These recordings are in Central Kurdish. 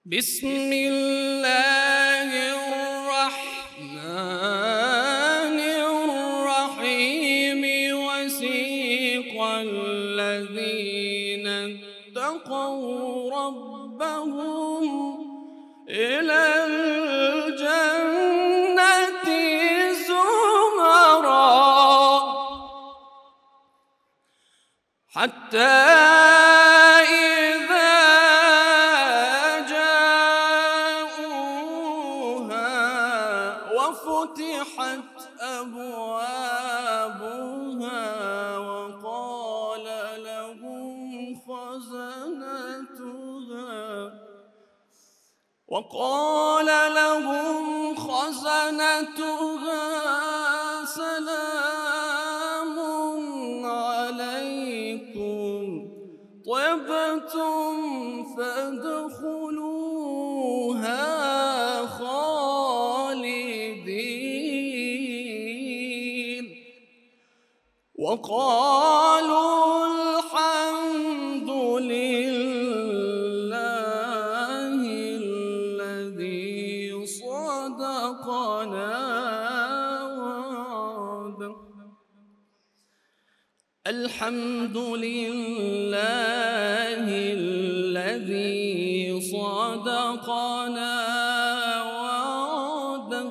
بسم الله الرحمن الرحيم وسيق الذين اتقوا ربهم إلى الجنة زمرا حتى وفتحت أبوابها وقال لهم خزنتها سلام عليكم طبتم فادخلوها وقالوا الحمد لله الذي صدقنا وعده الحمد لله الذي صدقنا وعده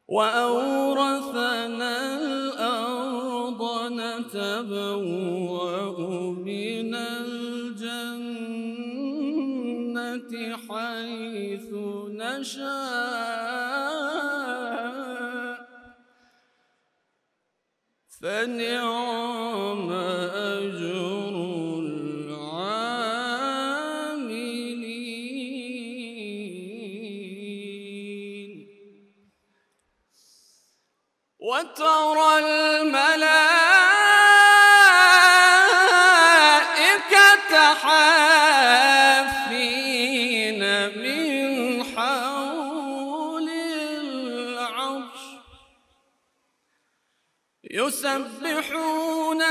وأورثنا نتبوأ من الجنة حيث نشاء فنعم أجر العاملين وترى الملائكة حافين من حول العرش يسبحون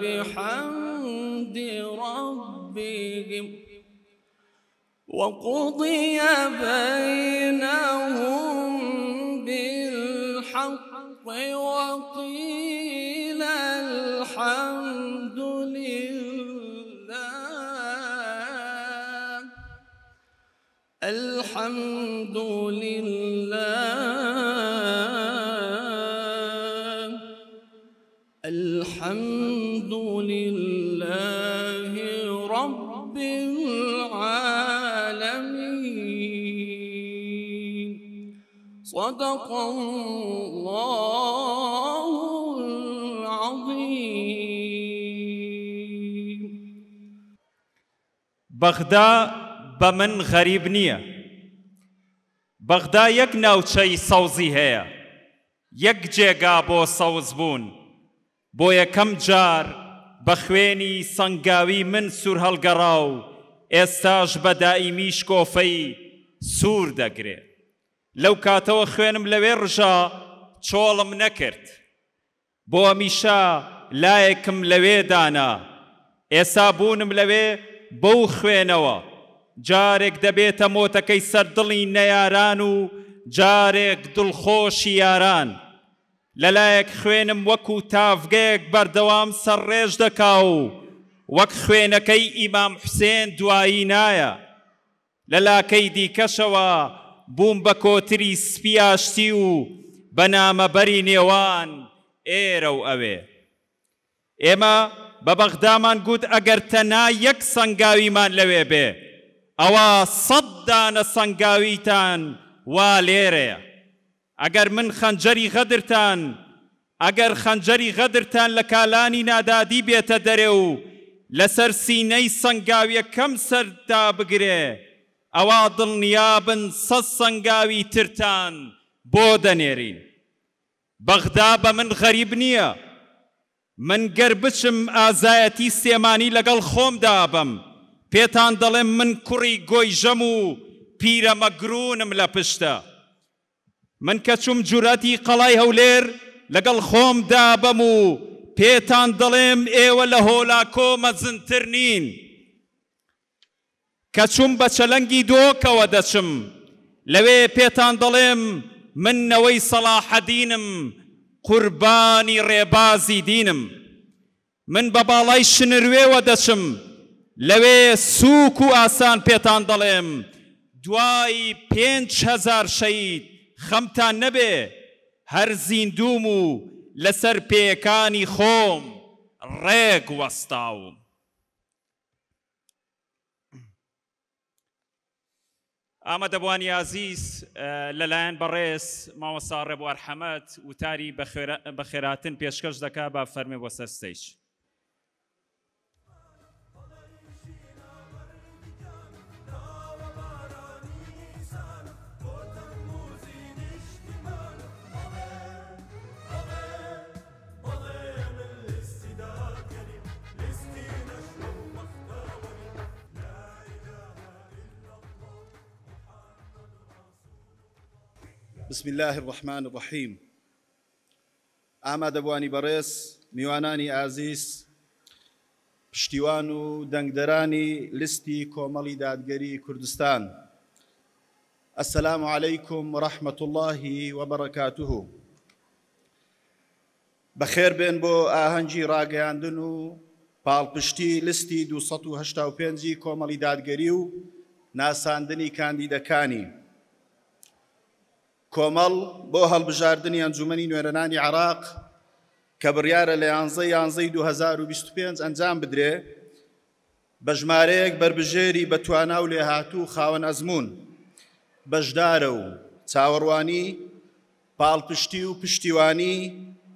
بحمد ربهم وقضي بينهم بالحق وقيل الحمد لله رب العالمين صدق الله العظيم. بەغدا بە من غەریب نییە. بەغدا یەک ناوچەی سەوزی هەیە، یەک جێگا بۆ سەوز بوون. بۆ یەکەم جار بە خوێنی سەنگاوی من سوور هەڵگەڕا و ئێستاش بە دائیمی شکۆفەی سوور دەگرێ. لەو کاتەوە خوێنم لەوێ ڕژا چۆڵم نەکرد، بۆ هەمیشە لایەکم لەوێ دانا. ئێستا بوونم لەوێ بەو خوێنەوە جارێک دەبێتە مۆتەکەی سەردڵی نەیاران و جارێک دڵخۆشی یاران. لەلایەک خوێنم وەکو تافگەیەک بەردەوام سەرڕێژ دەکا و وەک خوێنەکەی ئیمام حوسێن دوایی نایە. لەلاکەی دیکەشەوە بووم بە کۆتری سپیاشتی و بە نامەبەری نێوان ئێرە و ئەوێ. ئێمە بە بەغدامان گوت ئەگەر تەنها یەک سەنگاویمان لەوێ بێ ئەوە 100 دانە سەنگاویتان وا لێرەیە. ئەگەر من ئەگەر خەنجەری غەدرتان لە کالانی نادادی بێتە دەرێ و لەسەر سینەی سەنگاویەکەم سەردا بگرێ ئەوە دڵنیابن 100 سەنگاوی ترتان بۆ دەنێرین. بەغدا بە من غەریب نییە. من گەر بچم ئازایەتی سێمانی لەگەڵ خۆمدا بم پێتان دەڵێم من کوڕی گۆیژەم و پیرە مەگرونم لە پشتە. من کە چوم جورەتی قەڵای هەولێر لەگەڵ خۆمدا بەم و پێتان دەڵێم ئێوە لە هۆلاکۆ مەزنتر نین کە چوم بە چەلەنگی دۆکەوە دەچم لەوێ پێتان دەڵێم من نەوەی سەلاحەدینم قوربانی ڕێبازی دینم من بە باڵای شنروێوە دەچم لەوێ سووک و ئاسان پێتان دەڵێم دوای 5,000 شەید خەمتان نەبێ هەر زیندوم و لەسەر پێکانی خۆم ڕێک وەستاوم ئامادەبوانی عزیز لەلایەن بەڕێز مامۆستا ڕێبوار حەمەد وتاری بە خێراتن پێشکەش دەکا بە فەرمێ بۆ سەر ستەیج بسم الله الرحمن الرحيم ئامادەبوانی بەڕێز میوانانی ئازیز پشتیوان و دەنگدەرانی لستی کۆمەڵی دادگەری کوردستان السلام عليكم ورحمة الله وبركاته بەخێر بێن بۆ ئاهەنگی ڕاگەیاندن و پاڵپشتی لستی 285 کۆمەڵی دادگەری و ناساندنی کاندیدەکانی کۆمەڵ بۆ هەڵبژاردنی ئەنجومەنی نوێنەرانی عێراق کە بڕیارە لە 11 2025 ئەنجام بدرێ بە ژمارەیەک بربژێری بەتوانا و لێهاتوو خاوەن ئەزموون بەشدارە و چاوەڕوانی پاڵپشتی و پشتیوانی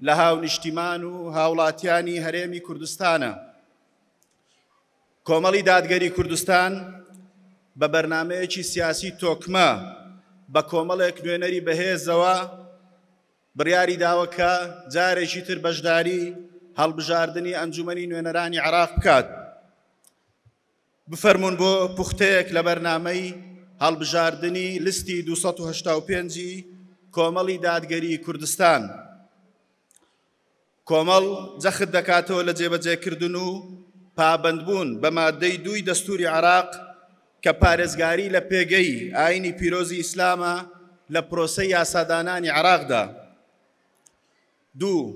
لە هاونیشتیمان و هاوڵاتیانی هەرێمی کوردستانە کۆمەڵی دادگەری کوردستان بە بەرنامەیەکی سیاسی تۆکمە بە کۆمەڵێک نوێنەری بەهێزەوە بڕیاری داوە کە جارێکی تر بەشداری هەڵبژاردننی ئەنجومەنی نوێنەرانی عێراق بکات بفەرمونون بۆ پوختەیەک لە بەرنامەی هەڵبژاردننی لستی 285 کۆمەڵی دادگەری کوردستان کۆمەڵ جەخت دەکاتەوە لە جێبەجێکردن و پابەندبوون بە مادەی 2 دەستوری عێراق کە پارێزگاری لە پێگەی ئاینی پیرۆزی ئیسلامە لە پرۆسەی یاسادانانی عێراقدا 2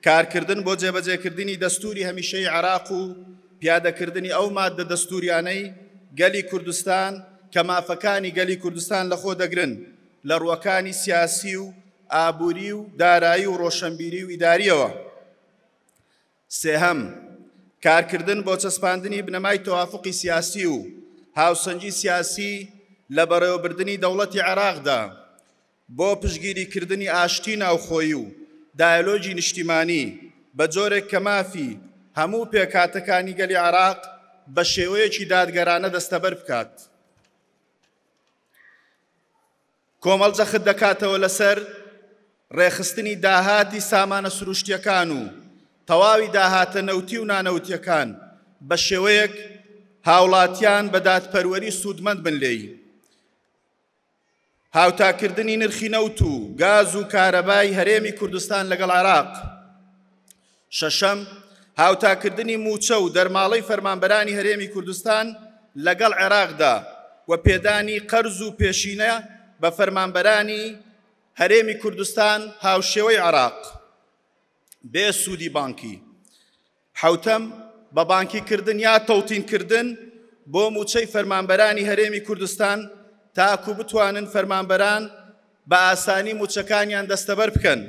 کارکردن بۆ جێبەجێکردنی دەستوری هەمیشەی عێراق و پیادەکردنی ئەو مادە دەستوریانەی گەلی کوردستان کە مافەکانی گەلی کوردستان لەخۆ دەگرن لە ڕووەکانی سیاسی و ئابووری و دارایی و ڕۆشنبیری و ئیداریەوە سێهەم کارکردن بۆ چەسپاندنی بنەمای تەوافقی سیاسی و هاوسەنگی سیاسی لە بەڕێوەبردننی دەوڵەتی عێراقدا بۆ پشگیریکردنی ئاشتی ناوخۆیی و دایلۆجی نیشتیمانی بە جۆرێک کە مافی هەموو پێکاتەکانی گەلی عێراق بە شێوەیەکی دادگەرانە دەستەبەر بکات کۆمەڵ جەخت دەکاتەوە لەسەر ڕێخستنی داهاتی سامانە سروشتیەکان و تەواوی داهاتە نەوتی و نانەوتیەکان بە شێوەیەک هاوڵاتیان بە دادپەروەری سوودمەند بن لێی هاوتاکردنی نرخی نەوت و گاز و کارەبای هەرێمی کوردستان لەگەڵ عێراق شەشەم هاوتاکردنی موچە و دەرماڵەی فەرمانبەرانی هەرێمی کوردستان لەگەڵ عێراقدا و پێدانی قەرز و پێشینە بە فەرمانبەرانی هەرێمی کوردستان هاوشێوەی عێراق بێ سوودی بانکی حوتەم بە بانکیکردن یا تەوتینکردن بۆ موچەی فەرمانبەرانی هەرێمی کوردستان تاکو بتوانن فەرمانبەران بە ئاسانی موچەکانیان دەستەبەر بکەن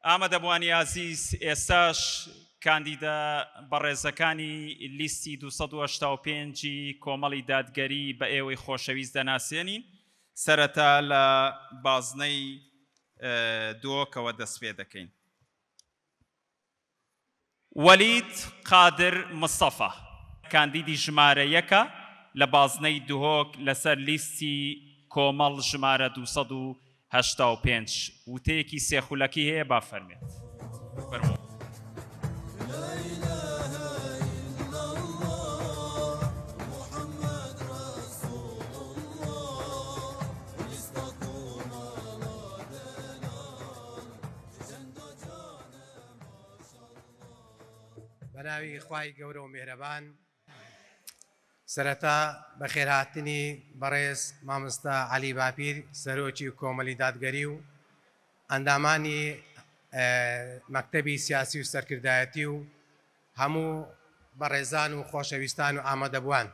ئامادەبوانی عزیز ئێستاش کاندیدا بەڕێزەکانی لیستی 285 کۆمەڵی دادگەری بە ئێوەی خۆشەویست دەناسێنین سەرەتا لە بازنەی دۆکەوە دەست پێ دەکەین وەلید قادر مستەفا کاندیدی ژمارە یەکە لە بازنەی دهۆک لەسەر لیستی کۆمەڵ ژمارە 285 وتەیەکی سێخولەکی هەیە با فەرمێت بەناوی خوای گەورە و میهرەبان سەرەتا بەخێرهاتنی بەڕێز مامۆستا عەلی باپیر سەرۆکی کۆمەڵی دادگەری و ئەندامانی مەکتەبی سیاسی و سەرکردایەتی و هەموو بەڕێزان و خۆشەویستان و ئامادەبووان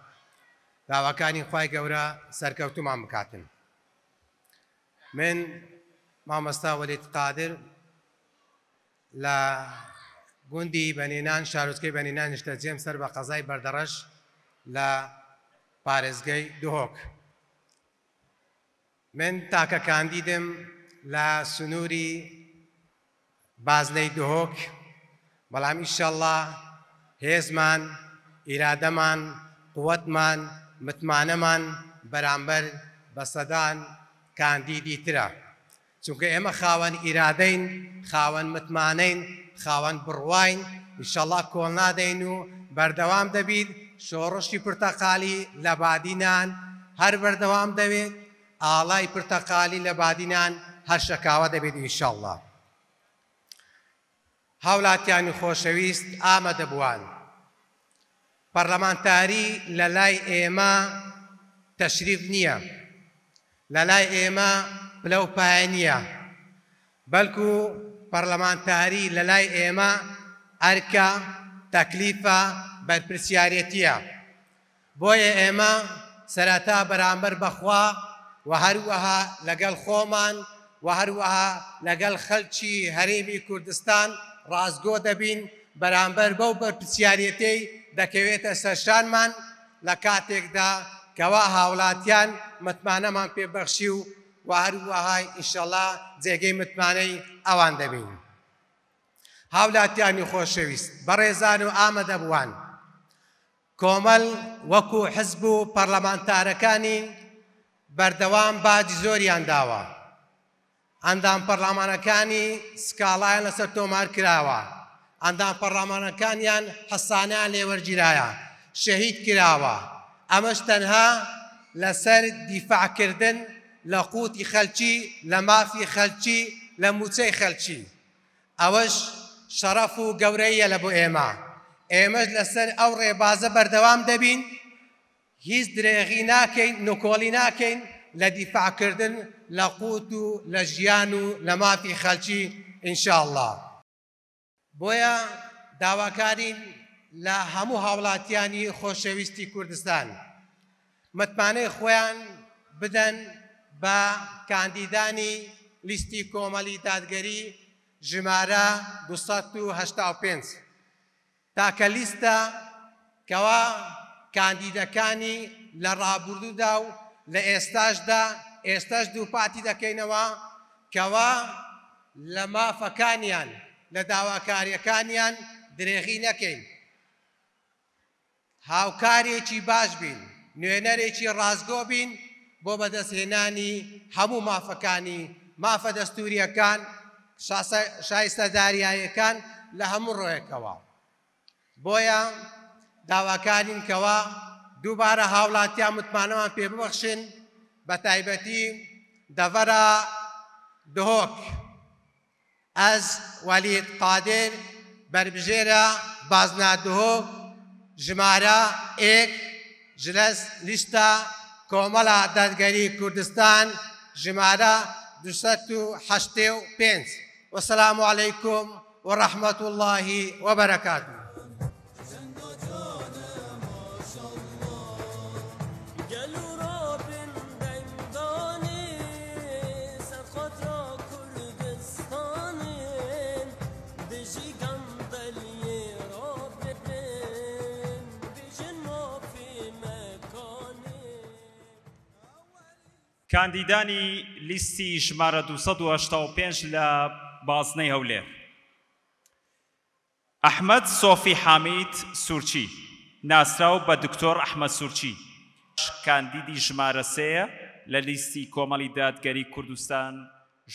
داواکانی خوای گەورە سەرکەوتومان بکاتن. من مامۆستا وەلید قادر لە گوندی بەنێنان شارۆچکەی بەنێنان نیشتەجێم سەر بە قەزای بەردەڕەش لە پارێزگەی دهۆک. من تاکە کاندیدم لە سنووری بازنەی دهۆک، بەڵام ئینشەڵڵا هێزمان، ئیرادەمان، قووەتمان، متمانەمان بەرامبەر بە سەدان کاندیدی ترە، چونکە ئێمە خاوەن ئیرادەین، خاوەن متمانەین، خاوەن بڕواین، ئینشەڵڵا کۆڵ نادەین و بەردەوام دەبیت. شۆڕشی پرتەقالی لە بادینان هەر بەردەوام دەوێت، ئاڵای پرتەقالی لە بادینان هەر شەکاوە دەبێت ئینشەڵڵا. هاوڵاتیانی خۆشەویست ئامادەبووان، پەرلەمانتاری لە لای ئێمە تەشریف نییە، لە لای ئێمە پلەپایە نییە، بەڵکو پەرلەمانتاری لە لای ئێمە ئەرکە، تەکلیفە، بەرپرسیارەتیە. بۆیە ئێمە سەرەتا بەرامبەر بەخوا و هەروەها لەگەڵ خۆمان و هەروەها لەگەڵ خەڵکی هەرێمی کوردستان ڕازگۆ دەبین بەرامبەر بەو بەرپرسیارەتەی دەکەوێتە سەرشانمان لە کاتێکدا کەوا هاوڵاتیان متمانەمان پێبەخشی و هەروەها ئینشەڵڵا جێگەی متمانەی ئەوان دەبین. هاوڵاتیانی خۆشەویست بەڕێزان و ئامادەبووان، کۆمەڵ وەکو حزب و پەرلەمانتارەکانی بەردەوام باجی زۆریان داوە، ئەندام پەرلەمانەکانی سکاڵایان لەسەر تۆمار کراوە، ئەندام پەرلەمانەکانیان حەسانیان لێوەرگیرایە، شەهید کراوە. ئەمەش تەنها لەسەر دیفاعکردن لە قووتی خەلکی، لە مافی خەلکی، لە موچەی خەلکی. ئەوەش شەرەف و گەورەیە لە بۆ ئێمە. ئێمەش لەسەر ئەو ڕێبازە بەردەوام دەبین، هیچ درێغی ناکەین، نوکۆڵی ناکەین لە دیفاعکردن لە قووت و لە ژیان و لە مافی خەلکی ئینشاءڵڵا. بۆیە داواکارین لە هەموو هاوڵاتیانی خۆشەویستی کوردستان متمانەی خۆیان بدەن بە کاندیدانی لیستی کۆمەڵی دادگەری ژمارە 285 تاکە لیستە کەوا کاندیدەکانی لە ڕابردوودا و لە ئێستاش دووپاتی دەکەینەوە کەوا لە مافەکانیان لە داواکاریەکانیان درێغی نەکەین، هاوکارێکی باش بین، نوێنەرێکی ڕازگۆ بین بۆ بەدەستهێنانی هەموو مافەکانی، مافە دەستوریەکان، شایستەداریایەکان لە هەموو ڕۆیەکەوە. بۆیە داواکارین کەوا دووبارە هاوڵاتیان متمانەمان پێ ببەخشن، بە تایبەتی دەڤەرە دهۆک. ئەز وەلید قادر بەربژێرە بازنا دهۆک ژمارە 1 ژلەس لیستە کۆمەڵە دادگەری کوردستان ژمارە 285. وەسەلام عەلەیکوم وەڕەحمەت الله وبەرەکاتوه. کاندیدانی لیستی ژمارە 285 لە بازنەی هەولێر: ئەحمەد سۆفی حامید سوورچی، ناسراو بە دکتۆر ئەحمەد سوورچی. کاندیدی ژمارە 3 لە لیستی کۆمەڵی دادگەری کوردستان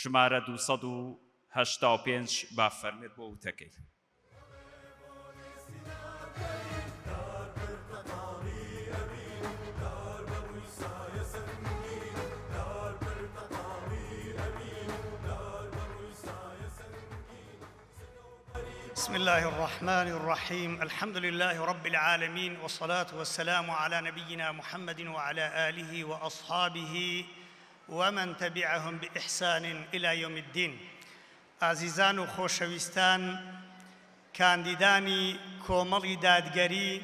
ژمارە 285 با فەرمێت بۆ وتەکەی. بسم الله الرحمن الرحيم الحمد لله رب العالمين والصلاة والسلام على نبينا محمد وعلى آله وأصحابه ومن تبعهم بإحسان إلى يوم الدين. عزيزان وخوشويستان، كانديداني كوملي دادگري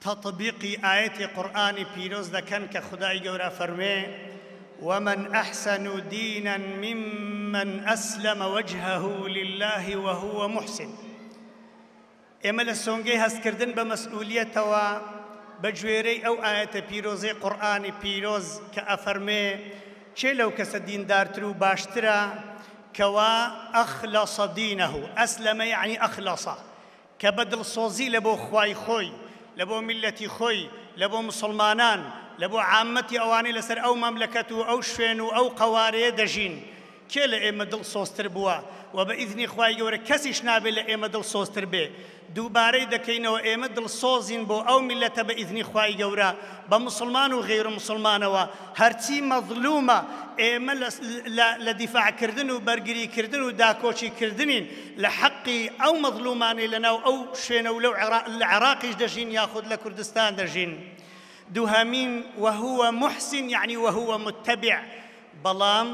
تطبيق آية قرآن بيروز دكان كخداي جورا فرمي ومن أحسن دينا ممن أسلم وجهه لله وهو محسن. ئێمە لە سۆنگەی هەستکردن بە مەسئولیەتەوە بە گوێرەی ئەو ئاەتە پیرۆزەی قورئانی پیرۆز کە ئەفەرمێ چێ لەو کەسە دیندارتر و باشترە کەوا ئەخلەص دینەه. ئەسلەمە یعنی ئەخلەصە، کە بە دڵسۆزی لە بۆ خوای خۆی، لە بۆ میلەتی خۆی، لە بۆ مسلمانان، لە بۆ عامەتی ئەوانەی لەسەر ئەو مەملەکەت و ئەو شوێن و ئەو قەوارەیە دەژین. کێ لە ئێمە دڵسۆزتر بووە و بە ئیذنی خوای گەورە کەسیش نابێت لە ئێمە دڵسۆزتر بێ. دووبارەی دەکەینەوە ئێمە دڵسۆزین بۆ ئەو میلەتە بە ئیذنی خوای گەورە بە مسلمان و غێر مسلمانەوە. هەرچی مەظلومە ئێمە لە دیفاعکردن و بەرگریکردن و داکۆچیکردنین لە حەقی ئەو مەظلومانەی لەناو ئەو شوێنە و لە عێراقیش دەژین یاخود لە کوردستان دەژین. دووهەمین وهو محسن یعنی وهو متبع. بەڵام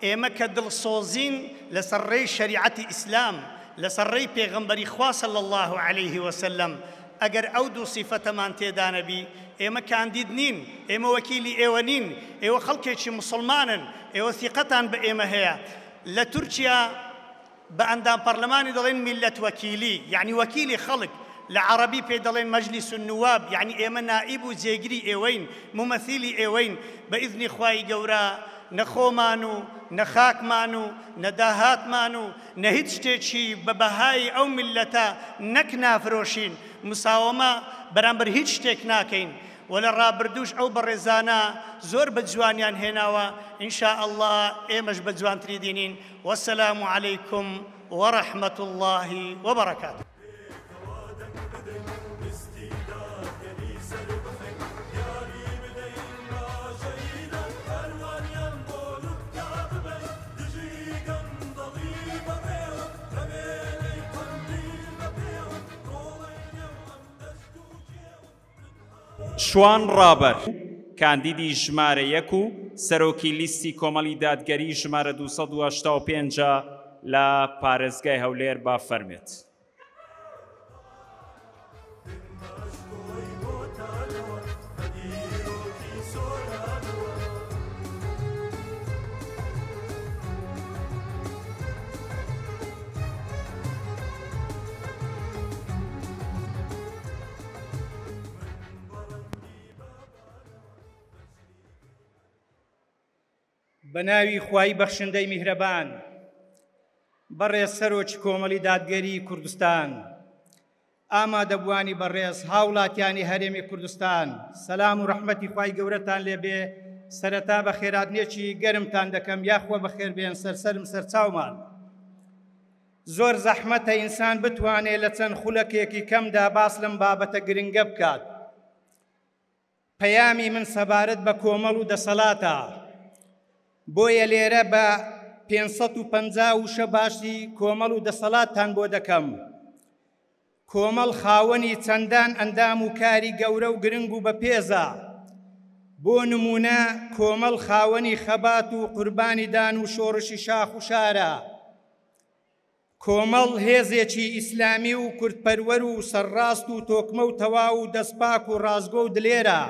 ئێمە کە دڵسۆزین لەسەر ڕێی شەریعەتی ئیسلام، لەسەر ڕێی پێغەمبەری خوا صلی الله علیه وسلم، ئەگەر ئەو دوو سیفەتەمان تێدا نەبی ئێمە کاندید نین، ئێمە وەکیلی ئێوە نین، ئێوە خەڵکێکی مسلمانن، ئێوە ثیقەتان بە ئێمە هەیە. لە تورکیا بە ئەندام پەرلەمانی دەڵێن میلەت وەکیلی یعنی وەکیلی خەڵک، لە عەرەبی پێ دەڵێن مەجلیس النواب یعنی ئێمە نائیب و جێگیری ئێوەین، ممەثیلی ئێوەین. بە ئیذنی خوای گەورە نەخۆمان و نەخاکمان و نەداهاتمان و نە هیچ شتێکی بە بەهای ئەو میلەتە نەک نافرۆشین، مساوەمە بەرامبەر هیچ شتێک ناکەین. و لە ڕابردووش ئەو بەڕێزانە زۆر بە جوانیان هێناوە، ئینشاء الله ئێمەش بە جوانتری دینین. وەسەلام عەلەیکم وەڕەحمەت الله وبەڕەکاتوه. شوان ڕابەر کاندیدی ژمارە 1 و سەرۆکی لیستی کۆمەڵی دادگەری ژمارە 285 لە پارێزگای هەولێر با فەرمێت. بەناوی خوای بەخشندەی میهرەبان، بەڕێز سەرۆکی کۆمەڵی دادگەری کوردستان، ئامادەبوانی بەڕێز هاوڵاتیانی هەرێمی کوردستان، سەلام و ڕەحمەتی خوای گەورەتان لێبێ. سەرەتا بە خێراتنێکی گەرمتان دەکەم، یاخوە بەخێر بێن سەرسەرم سەرچاومان. زۆر زەحمەتە ئینسان بتوانێت لە چەند خولەکێکی کەمدا باس لەم بابەتە گرنگە بکات. پەیامی من سەبارەت بە کۆمەڵ و دەسەڵاتە، بۆیە لێرە بە 550 وشە باشی کۆمەڵ و دەسەڵاتتان بۆ دەکەم. کۆمەڵ خاوەنی چەندان ئەندام و کاری گەورە و گرنگ و بەپێزە. بۆ نمونە کۆمەڵ خاوەنی خەبات و قوربانی دان و شۆڕشی شاخ و شارە. کۆمەڵ هێزێکی ئیسلامی و کوردپەروەر و سەرڕاست و تۆکمە و تەواو و دەستپاک و ڕازگۆ و دلێرە.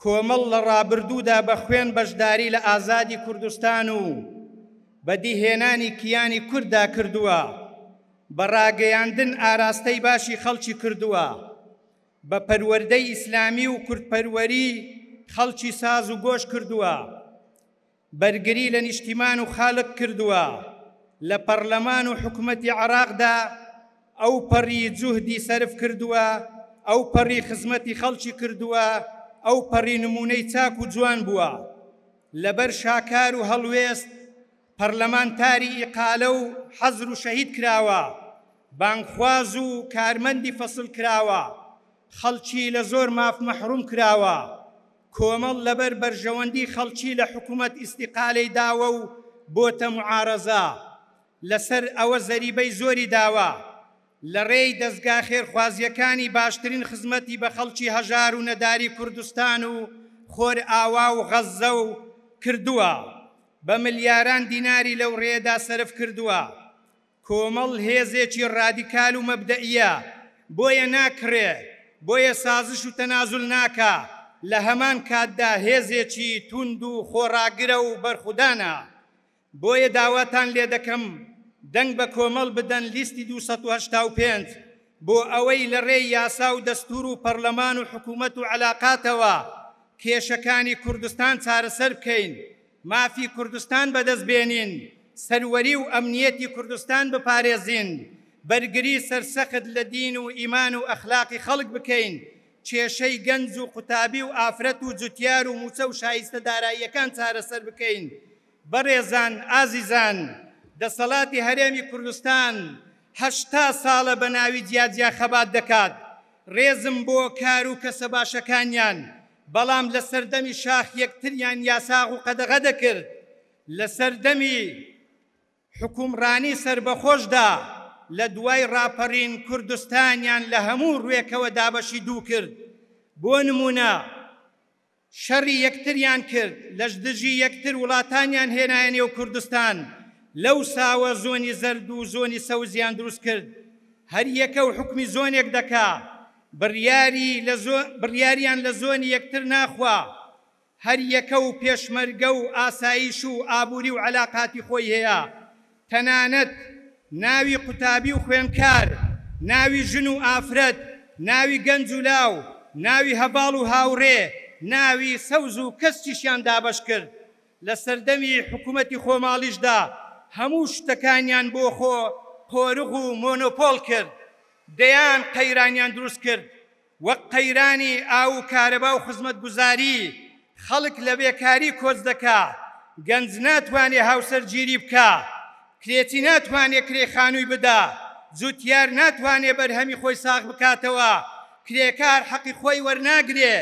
کۆمەڵ لە ڕابردوودا بە خوێن بەشداری لە ئازادی کوردستان و بەدیهێنانی کیانی کووردا کردووە، بە ڕاگەیاندن ئاراستەی باشی خەڵکی کردووە، بە پەروەردەی ئیسلامی و کوردپەروەری خەڵکی ساز و گۆش کردووە، بەرگری لە نیشتیمان و خاڵق کردووە. لە پەرلەمان و حکومەتی عێراقدا ئەو پەڕی جوهدی سەرف کردووە، ئەو پەڕی خزمەتی خەڵکی کردووە، ئەو پەڕی نمونەی چاک و جوان بووە. لەبەر شاکار و هەڵوێست پەرلەمانتاری ئیقالە و حەزر و شەهید کراوە، بانگخواز و کارمەندی فەسڵ کراوە، خەڵکی لە زۆر ماف مەحروم کراوە. کۆمەڵ لەبەر بەرژەوەندی خەڵکی لە حکومەت ئیستیقالەی داوە و بۆتە معارەزە. لەسەر ئەوە زەریبەی زۆری داوە لە ڕێی دەستگا خێرخوازیەکانی باشترین خزمەتی بە خەڵکی هەژار و نەداری کوردستان و خۆر ئاوا و غەزە و کردووە بە ملیاران دیناری لەو ڕێدا سەرف کردووە کۆمەڵ هێزێکی ڕادیکال و مەبدەئیە بۆیە ناکرێ بۆیە سازش و تەنازل ناکا لە هەمان کاتدا هێزێکی توند و خۆڕاگرە و بەرخودانە بۆیە داواتان لێ دەکەم دەنگ بە کۆمەڵ بدەن لیستی 285 بۆ ئەوەی لە ڕێی یاسا و دەستور و پەرلەمان و حکوومەت و عەلاقاتەوە کێشەکانی کوردستان چارەسەر بکەین مافی کوردستان بەدەستبێنین سەروەری و ئەمنیەتی کوردستان بپارێزین بەرگری سەرسەخت لە دین و ئیمان و ئەخلاقی خەڵک بکەین کێشەی گەنج و قوتابی و ئافرەت و جوتیار و موچە و شایستە داراییەکان چارەسەر بکەین بەڕێزان ئازیزان دەسەڵاتی هەرێمی کوردستان 80 ساڵە بە ناوی جیاجیا خەبات دەکات ڕێزم بۆ کار و کەسە باشەکانیان بەڵام لە سەردەمی شاخ یەکتریان یاساغ و قەدەغە دەکرد لە سەردەمی حکومڕانی سربەخۆشدا لە دوای ڕاپەڕین کوردستانیان لە هەموو ڕوێکەوە دابەشی دوو کرد بۆ نمونە شەڕی یەکتریان کرد لەش دژی یەکتر وڵاتانیان هێنایە نێو کوردستان لەو ساوە زۆنی زەرد و زۆنی سەوزیان دروست کرد هەر یەکە و حکمی زۆنێک دەکا بڕیاریان لە زۆنی یەکتر ناخوا هەر یەکە و پێشمەرگە و ئاسایش و ئابووری و عەلاقاتی خۆی هەیە تەنانەت ناوی قوتابی و خوێنکار ناوی ژن و ئافرەت ناوی گەنج و لاو ناوی هەباڵ و هاوڕێ ناوی سەوز و کەسیشیان دابەش کرد لە سەردەمی حکوومەتی خۆماڵیشدا هەموو شتەکانیان بۆ خۆ قۆرغ و مۆنۆپۆل کرد دەیان قەیرانیان دروست کرد وەک قەیرانی ئاو و کارەبا و خزمەتگوزاری خەڵک لە بێکاری کۆچ دەکا گەنج ناتوانێ هاوسەرگیری بکە کرێتی ناتوانێ کرێ خانووی بدا جوتیار ناتوانێ بەرهەمی خۆی ساغ بکاتەوە کرێکار حەقی خۆی وەرناگرێ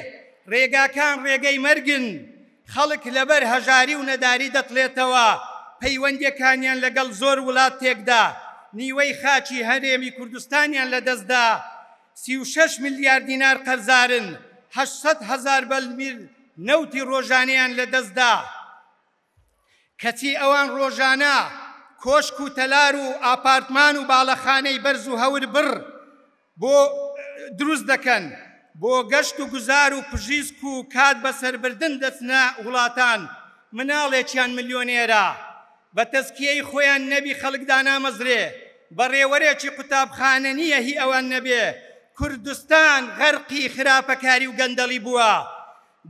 ڕێگاکان ڕێگەی مەرگن خەڵک لەبەر هەژاری و نەداری دەتڵێتەوە پەیوەندیەکانیان لەگەڵ زۆر وڵات تێکدا نیوەی خاچی هەرێمی کوردستانیان لەدەستدا 36 میلیارد دینار قەرزارن 800,000 بەرمیل نەوتی ڕۆژانەیان لەدەستدا کەچی ئەوان ڕۆژانە کۆشک و تەلار و ئاپارتمان و باڵەخانەی بەرز و هەور بڕ بۆ دروست دەکەن بۆ گەشت و گوزار و پژیسک و کات بەسەربردن دەچنە وڵاتان مناڵێکیان ملیۆنێرە بە تەزکیەی خۆیان نەبی خەڵکدا نامەزرێ بە ڕێوەرێکی قوتابخانە نییە هی ئەوان نەبێ کوردستان غەرقی خراپەکاری و گەندەڵی بووە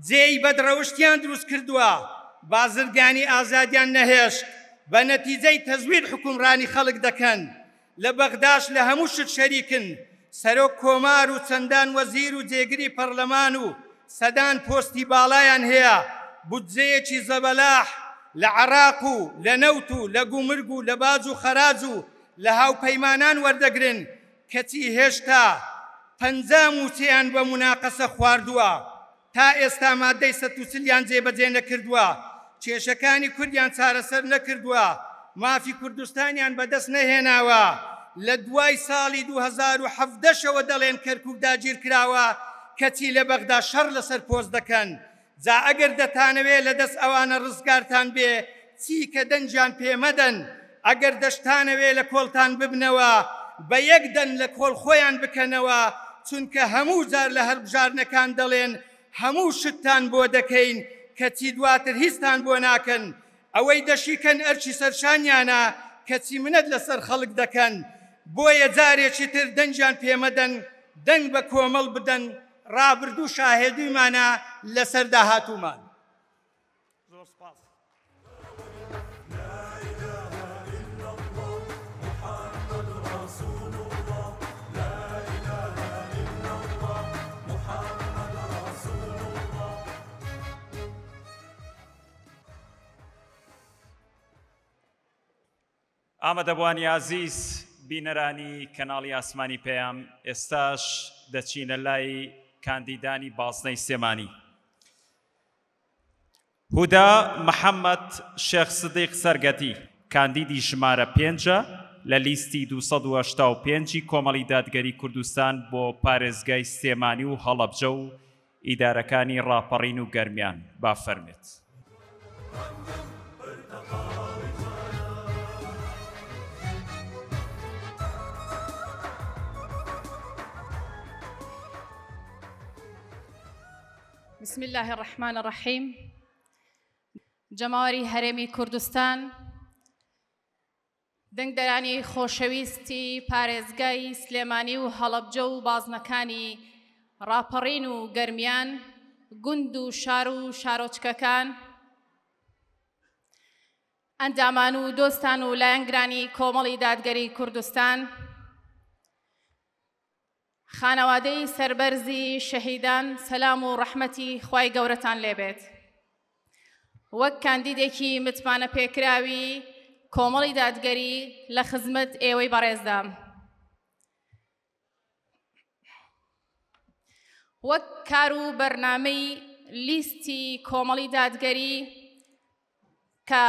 جێی بەدڕەوشتیان دروست کردووە بازرگانی ئازادیان نەهێشت بە نەتیجەی تەزویر حکومڕانی خەڵک دەکەن لە بەغداش لە هەموو شت شەریکن سەرۆک کۆمار و چەندان وەزیر و جێگری پەرلەمان و سەدان پۆستی باڵایان هەیە بودجەیەکی زەبەلاح لە عێراق و لە نەوت و لە گومرگ و لە باج و خەراج و لە هاوپەیمانان وەردەگرن کەچی هێشتا 50 موچەیان بە موناقەسە خواردووە تا ئێستا مادەی 140یان جێبەجێ نەکردووە کێشەکانی کوردیان چارەسەر نەکردووە مافی کوردستانیان بەدەست نەهێناوە لە دوای ساڵی 2017 دەڵێن کەرکووک داگیر کراوە کەچی لە بەغدا شەڕ لەسەر پۆست دەکەن جا ئەگەر دەتانەوێت لەدەست ئەوانە ڕزگارتان بێ چی کە دەنجیان پێمەدەن ئەگەر دەشتانەوێت لە کۆڵتان ببنەوە بە یەک دەن لە کۆڵ خۆیان بکەنەوە چونکە هەموو جار لە هەڵبژارنەکان دەڵێن هەموو شتتان بۆ دەکەین کەچی دواتر هیچتان بۆ ناکەن ئەوەی دەشیکەن ئەرچی سەرشانیانە کەچی منەت لەسەر خەڵک دەکەن بۆیە جارێکی تر دەنجیان پێمەدەن دەنگ بە کۆمەڵ بدەن ڕابردوو شاهێدویمانە لەسەر داهاتوومان ئامادەبوانی عزیز بینەرانی کەناڵی ئاسمانی پێیام ئێستاش دەچینە لای کاندیدانی بازنەی سێمانی هودا محەممەد شێخ سدیق سەرگەتی کاندیدی ژمارە 5 لە لیستی 285 کۆمەڵی دادگەری کوردستان بۆ پارێزگای سێمانی و هەڵەبجە و ئیدارەکانی ڕاپەڕین و گەرمیان با فەرمێت. بسم الله الرحمن الرحيم. جەماوەری هەرێمی کوردستان، دەنگدەرانی خۆشەویستی پارێزگای سلێمانی و هەڵەبجە و بازنەکانی ڕاپەڕین و گەرمیان، گوند و شار و شارۆچکەکان، ئەندامان و دۆستان و لایەنگرانی کۆمەڵی دادگەری کوردستان، خانەوادەی سەربەرزی شەهیدان، سەلام و ڕەحمەتی خوای گەورەتان لێبێت. وەک کاندیدێکی متمانە پێکراوی کۆمەڵی دادگەری لە خزمەت ئێوەی بەڕێزدام، وەک کار و بەرنامەی لیستی کۆمەڵی دادگەری کە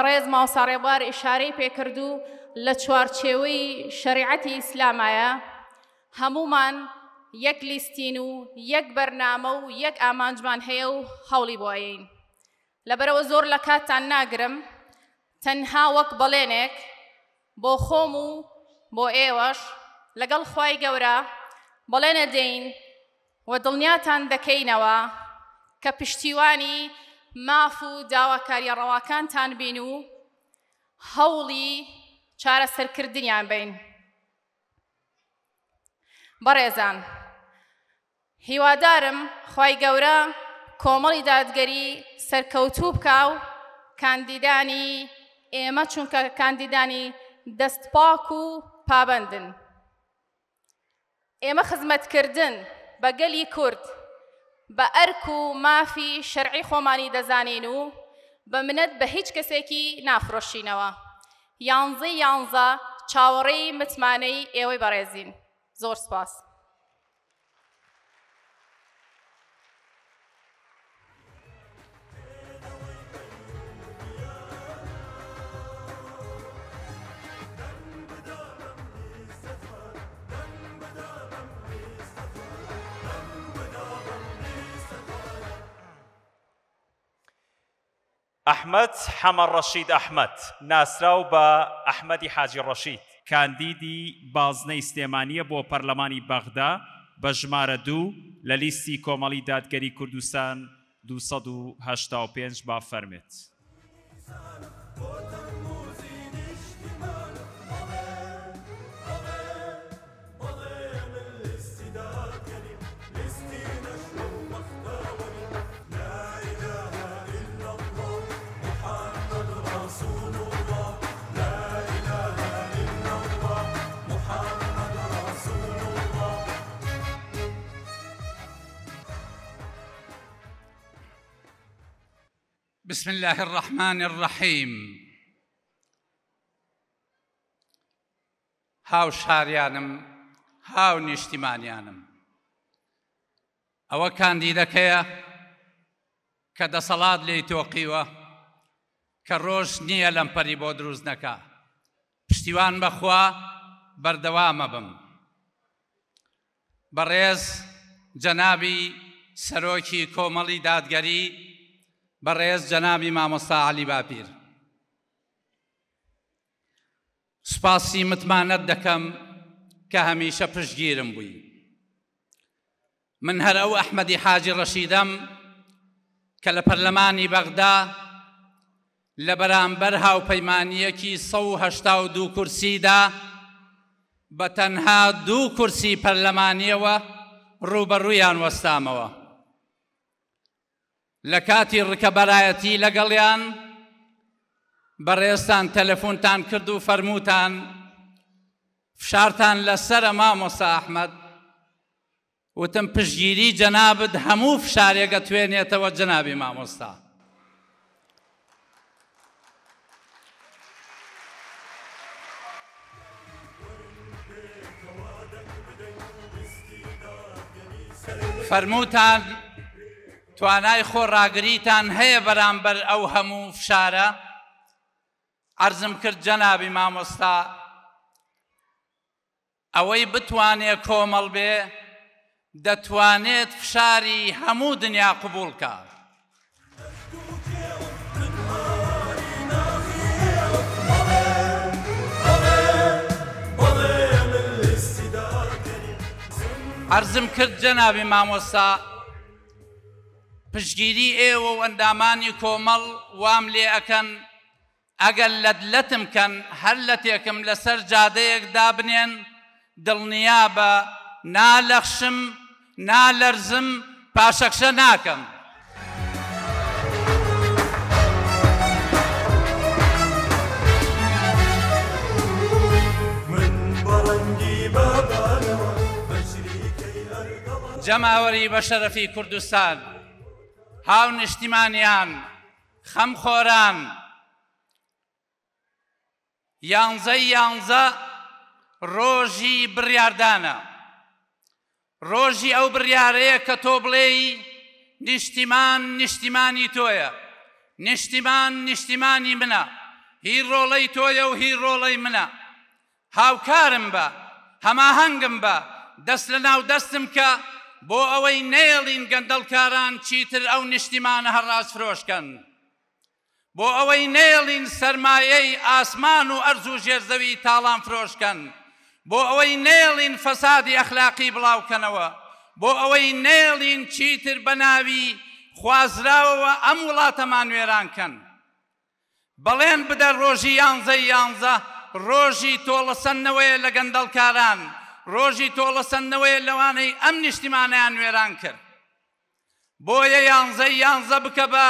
ڕێز ماوەسا ڕێبوار ئیشارەی پێکردو لە چوارچێوەی شەریعەتی ئیسلامایە، هەمومان یەک لیستین و یەک بەرنامە و یەک ئامانجمان هەیە و هەوڵی بۆ ئەین. لەبەرەوە زۆر لە کاتتان ناگرم، تەنها وەک بەڵێنێک بۆ خۆم و بۆ ئێوەش لەگەڵ خوای گەورە بەڵێنە دەین و دڵنیاتان دەکەینەوە کە پشتیوانی ماف و داواکاریە ڕەواکانتان بین و هەوڵی چارەسەرکردنیان بین. بەڕێزان، هیوادارم خوای گەورە کۆمەڵی دادگەری سەرکەوتوو بکا و کاندیدانی ئێمە چونکە کاندیدانی دەستپاک و پابەندن. ئێمە خزمەتکردن بە گەلی کورد بە ئەرک و مافی شەرعی خۆمانی دەزانین و بە منەت بە هیچ کەسێکی نافرۆشینەوە. یانزە چاوەڕێی متمانەی ئێوەی بەڕێزین. زۆر سپاس. ئەحمەد حەمەد ڕەشید ئەحمەد، ناسراو بە ئەحمەدی حاجی ڕەشید، کاندیدی بازنەی سلێمانیە بۆ پەرلەمانی بەغدا بە ژمارە 2 لە لیستی کۆمەڵی دادگەری کوردستان 285 با فەرمێت. بسم الله الرحمن الرحيم. هاو شاریانم، هاو نیشتیمانیانم، ئەوە کاندیدەکەیە کە دەسەڵات لێی تۆقیوە کە ڕۆژ نییە لەمپەری بۆ دروست نەکا. پشتیوان بەخوا بەردەوامە بم. بەڕێز جەنابی سەرۆکی کۆمەڵی دادگەری، بەڕێز جەنابی مامۆستا عەلی باپیر، سوپاسی متمانەت دەکەم کە هەمیشە پشتگیرم بووی. من هەر ئەو ئەحمەدی حاجی ڕەشیدەم کە لە پەرلەمانی بەغدا لە بەرامبەر هاوپەیمانیەکی 182 کورسیدا بە تەنها 2 کورسی پەرلەمانیەوە ڕوبەڕوویان وەستامەوە. لە کاتی ڕکەبەرایەتی لەگەڵیان بەڕێستان تەلەفۆنتان کرد و فەرمووتان فشارتان لەسرە مامۆستا ئەحمەد، وتم پشتگیری جەنابت هەموو فشارێکە توێنێتەوە جەنابی مامۆستا. فەرمووتان توانای خۆڕاگریتان هەیە بەرامبەر ئەو هەموو فشارە، عەرزم کرد جەنابی مامۆستا ئەوەی بتوانێت کۆمەڵ بێ دەتوانێت فشاری هەموو دنیا قبوڵ کات. عەرزم کرد جەنابی مامۆستا پشگیری ئێوە و ئەندامانی کۆمەڵ وام لێ ئەکەن ئەگەر لەدلەتم کەن هەر لە تێکم لەسەر جادەیەک دابنێن دڵنیابە نالەخشم نالەرزم پاشەکشە ناکەم. جەماوەری بە شەرەفی کوردستان، هاو نیشتیمانیان، خەمخۆران، یانزە ڕۆژی بڕیاردانە، ڕۆژی ئەو بڕیارەیە کە تۆ بڵێی نیشتیمان نیشتیمانی تۆیە، نیشتیمان نیشتیمانی منە، هی ڕۆڵەی تۆیە و هی ڕۆڵەی منە، هاوکارم بە، هەماهەنگم بە، دەست لە ناو دەستم کە بۆ ئەوەی نێڵین گەندەڵکاران چیتر ئەو نیشتیمانە هەڕاست فرۆشکەن، بۆ ئەوەی نێڵین سەرمایەی ئاسمان و ئەرز و ژێرزەوی تاڵان فرۆشکەن، بۆ ئەوەی نێڵین فەسادی ئەخلاقی بڵاوکەنەوە، بۆ ئەوەی نێڵین چیتر بە ناوی خوازراوەوە ئەم وڵاتەمان وێرانکەن. بەڵێن بدە ڕۆژی یانزە ڕۆژی تۆڵەسەندنەوەیە لە گەندەڵکاران، ڕۆژی تۆڵەسەندنەوەیە لەوانەی ئەم نیشتیمانیان وێران کرد. بۆیە یانزە بکە بە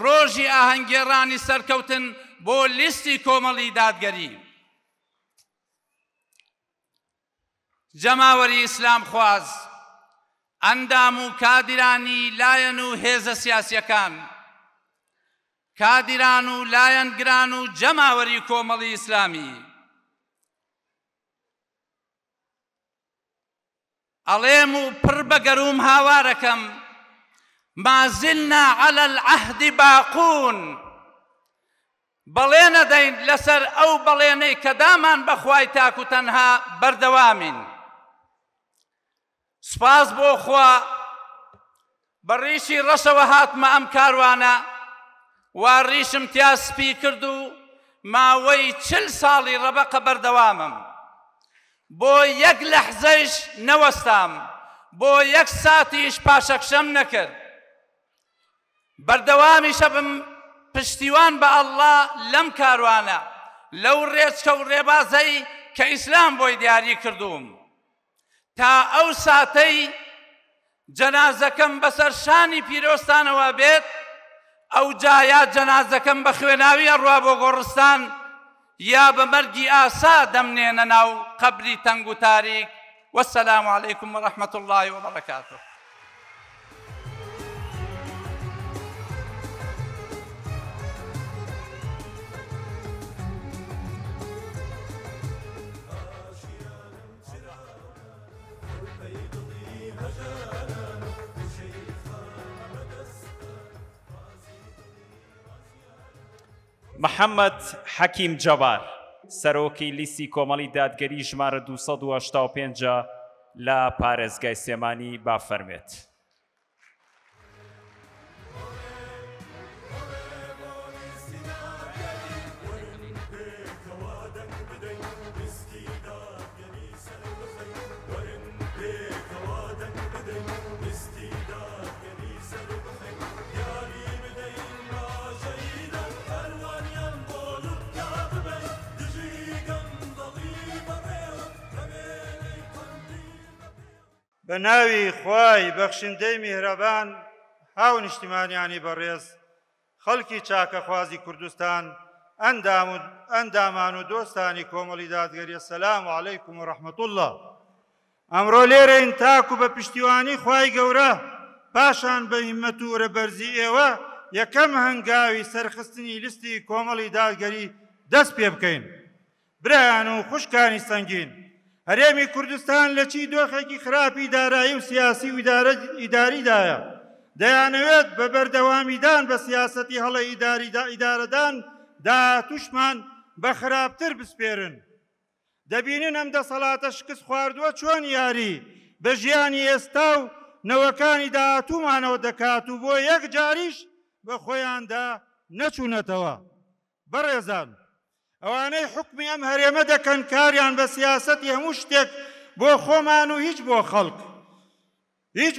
ڕۆژی ئاهەنگێڕانی سەرکەوتن بۆ لیستی کۆمەڵی دادگەری. جەماوەری ئیسلام خواز، ئەندام و کادیرانی لایەن و هێزە سیاسیەکان، کادیران و لایەنگران و جەماوەری کۆمەڵی ئیسلامی، ئەڵێم و پڕ بە گەروم هاوارەکەم ما زلنا على العهد باقون، بەڵێنە دەین لەسەر ئەو بەڵێنەی کە دامان بەخوای تاک و تەنها بەردەوامین. سپاس بۆ خوا بە ڕیشی ڕەشەوە هاتمە ئەم کاروانە، وا ڕیشم تیا سپی کرد و ماوەی 40 ساڵی ڕەبەقە بەردەوامم، بۆ یەک لەحزەیش نەوەستام، بۆ یەک ساتیش پاشەکشەم نەکرد. بەردەوامیشە بم پشتیوان بە ئەڵڵا لەم کاروانە، لەو ڕێچکە و ڕێبازەی کە ئیسلام بۆی دیاری کردووم، تا ئەو ساتەی جەنازەکەم بەسەر شانی پیرۆستانەوە بێت، ئەو جایا جەنازەکەم بە خوێناوی ئەڕوا بۆ گۆڕستان یا بە مەرگی ئاسا دەمنێنە ناو قەبری تەنگ و تاریک. وەسەلام عەلەیکم وەڕەحمەت الله وبەڕەکاتوه. محەممەد حەکیم جەبار، سەرۆکی لیستی کۆمەڵی دادگەری ژمارە 285 لە پارێزگای سێمانی با فەرمێت. بە ناوی خوای بەخشندەی میهرەبان، هاو نیشتیمانیانی بەڕێز، خەڵکی چاکەخوازی کوردستان، ئەندامان و دۆستانی کۆمەڵی دادگەری، سەلام عەلەیکم و ڕەحمەت الله. ئەمڕۆ لێرەین تاکو بە پشتیوانی خوای گەورە، پاشان بە هیممەت و ورەبەرزی ئێوە یەکەم هەنگاوی سەرخستنی لیستی کۆمەڵی دادگەری دەست پێ بکەین. برایان و خوشکانی سەنگین، هەرێمی کوردستان لە چی دۆخێکی خراپی دارایی و سیاسی و ئیداریدایە، دەیانەوێت بە بەردەوامیدان بە سیاسەتی هەڵە ئیدارەدان داهاتوشمان بە خراپتر بسپێرن. دەبینن ئەم دەسەڵاتە شکست خواردووە چۆن یاری بە ژیانی ئێستا و نەوەکانی داهاتوومانەوە دەکات و بۆ یەک جاریش بە خۆیاندا نەچوونەتەوە. بەڕێزان، ئەوانەی حکمی ئەم هەرێمە دەکەن کاریان بە سیاسەتی هەموو شتێک بۆ خۆمان و هیچ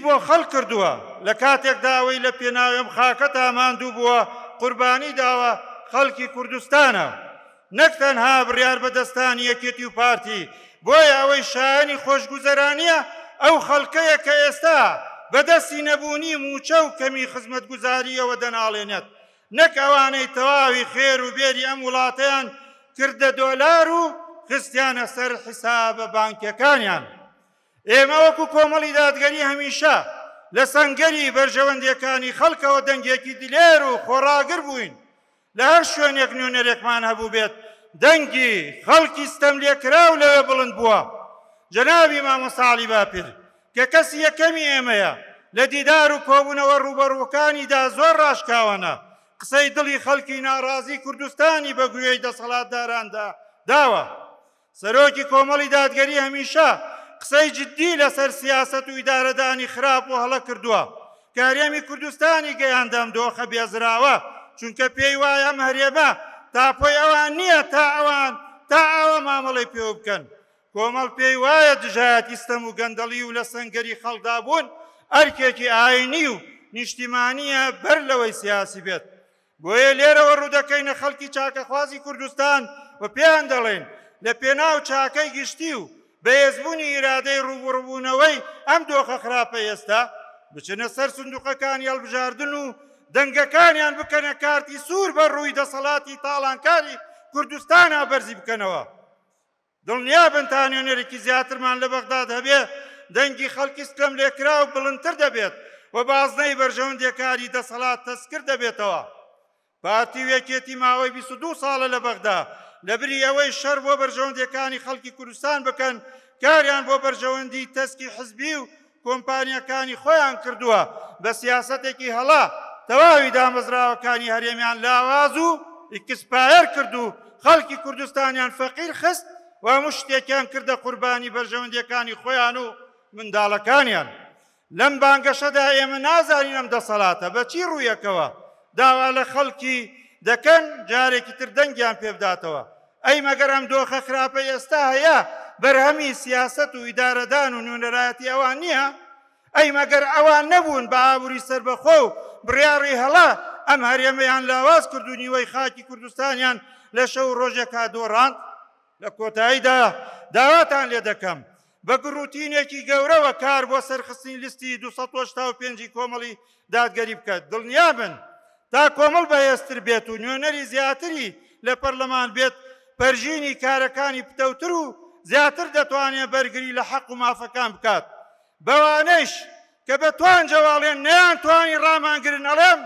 بۆ خەڵک کردووە. لە کاتێکدا ئەوەی لە پێناوی ئەم خاکەتا ماندوو بووە قوربانی داوە خەڵکی کوردستانە، نەک تەنها بڕیار بەدەستانی یەکێتی و پارتی. بۆیە ئەوەی شایانی خۆشگوزەرانیە ئەو خەڵکەیە کە ئێستا بەدەستی نەبوونی موچە و کەمی خزمەتگوزاریەوە دەناڵێنێت، نەک ئەوانەی تەواوی خێر و بێری ئەم وڵاتەیان کردە دۆلار و خستیانە سەر حیسابە بانکیەکانیان. ئێمە وەکو کۆمەڵی دادگەری هەمیشە لە سەنگەری بەرژەوەندیەکانی خەڵکەوە دەنگێکی دلێر و خۆڕاگر بووین. لە هەر شوێنێک نوێنەرێکمان هەبوو بێت دەنگی خەڵکی ستەم لێکراو لەوێ بڵند بووە. جەنابی مامۆستا عەلی باپیر کە کەسی یەکەمی ئێمەیە لە دیدار و کۆبوونەوە ڕوبەڕووەکانیدا زۆر ڕاشکاوانە قسەی دڵی خەڵکی ناڕازی کوردستانی بە گوێی دەسەڵاتداراندا داوە. سەرۆکی کۆمەڵی دادگەری هەمیشە قسەی جددی لەسەر سیاسەت و ئیدارەدانی خراپ و هەڵە کردووە کە هەرێمی کوردستانی گەیاندەم دۆخە بێزراوە، چونکە پێی وایە ئەم هەرێمە تاپۆی ئەوان نییە تا ئەوە مامەڵەی پێ بکەن. کۆمەڵ پێی وایە دژایەتی ستەم و گەندەڵی و لە سەنگەری خەڵکدا بوون ئەرکێکی ئاینی و نیشتیمانیە بەر لەوەی سیاسی بێت. بۆیە لێرەوە ڕوودەکەینە خەڵکی چاکەخوازی کوردستان و پێیان دەڵێن لە پێناو چاکەی گشتی و بەهێزبوونی ئیرادەی ڕووبڕبوونەوەی ئەم دۆخە خراپە ئێستا بچنە سەر سندوقەکانی هەڵبژاردن و دەنگەکانیان بکەنە کارتی سوور بە ڕووی دەسەڵاتی تاڵانکاری کوردستانە بەرزی بکەنەوە. دڵنیابن تا نوێنەرێکی زیاترمان لە بەغداد هەبێ دەنگی خەڵکی ستەم لێکرا و بڵندتر دەبێت و بازنەی بەرژەوەندیەکاری دەسەڵات تەسکر دەبێتەوە. پارتی وێکێتی ماوەی 22 ساڵە لە بەغدا لەبری ئەوەی شەڕ بۆ بەرژەوەندیەکانی خەڵکی کوردستان بکەن کاریان بۆ بەرژەوەندی تەسکی حزبی و کۆمپانیەکانی خۆیان کردووە بە سیاسەتێکی هەڵا تەواوی دامەزراوەکانی هەرێمیان لاواز و ئیکسپایر کرد و خەڵکی کوردستانیان فەقیر خست و هەموو شتێکیان کردە قوربانی بەرژەوەندیەکانی خۆیان و منداڵەکانیان. لەم بانگەشەدا ئێمە نازانین ئەم دەسەڵاتە بەچی ڕوویەکەوە داوا لە خەڵکی دەکەن جارێکی تر دەنگیان پێ بداتەوە. ئەی مەگەر ئەم دۆخە خراپە ئێستا هەیە بەرهەمی سیاسەت و ئیدارەدان و نوێنەرایەتی ئەوان نییە؟ ئەی مەگەر ئەوان نەبوون بە ئابووری سەربەخۆ و بڕیاڕی هەڵا ئەم هەرێمەیان لاواز کرد و نیوەی خاکی کوردستانیان لە شەو ڕۆژێکا دۆڕاند؟ لە کۆتاییدا داواتان لێ دەکەم بە گروتینێکی گەورەوە کار بۆ سەرخستنی لیستی 285 کۆمەڵی دادگەری بکات. دڵنیابن تا کۆمەڵ بەهێزتر بێت و نوێنەری زیاتری لە پەرلەمان بێت پەرژینی کارەکانی پتەوتر و زیاتر دەتوانێت بەرگری لە حەق و مافەکان بکات. بەوانەیش کە بەتوان جەواڵێن نەیان توانی ڕامانگرن ئەڵێم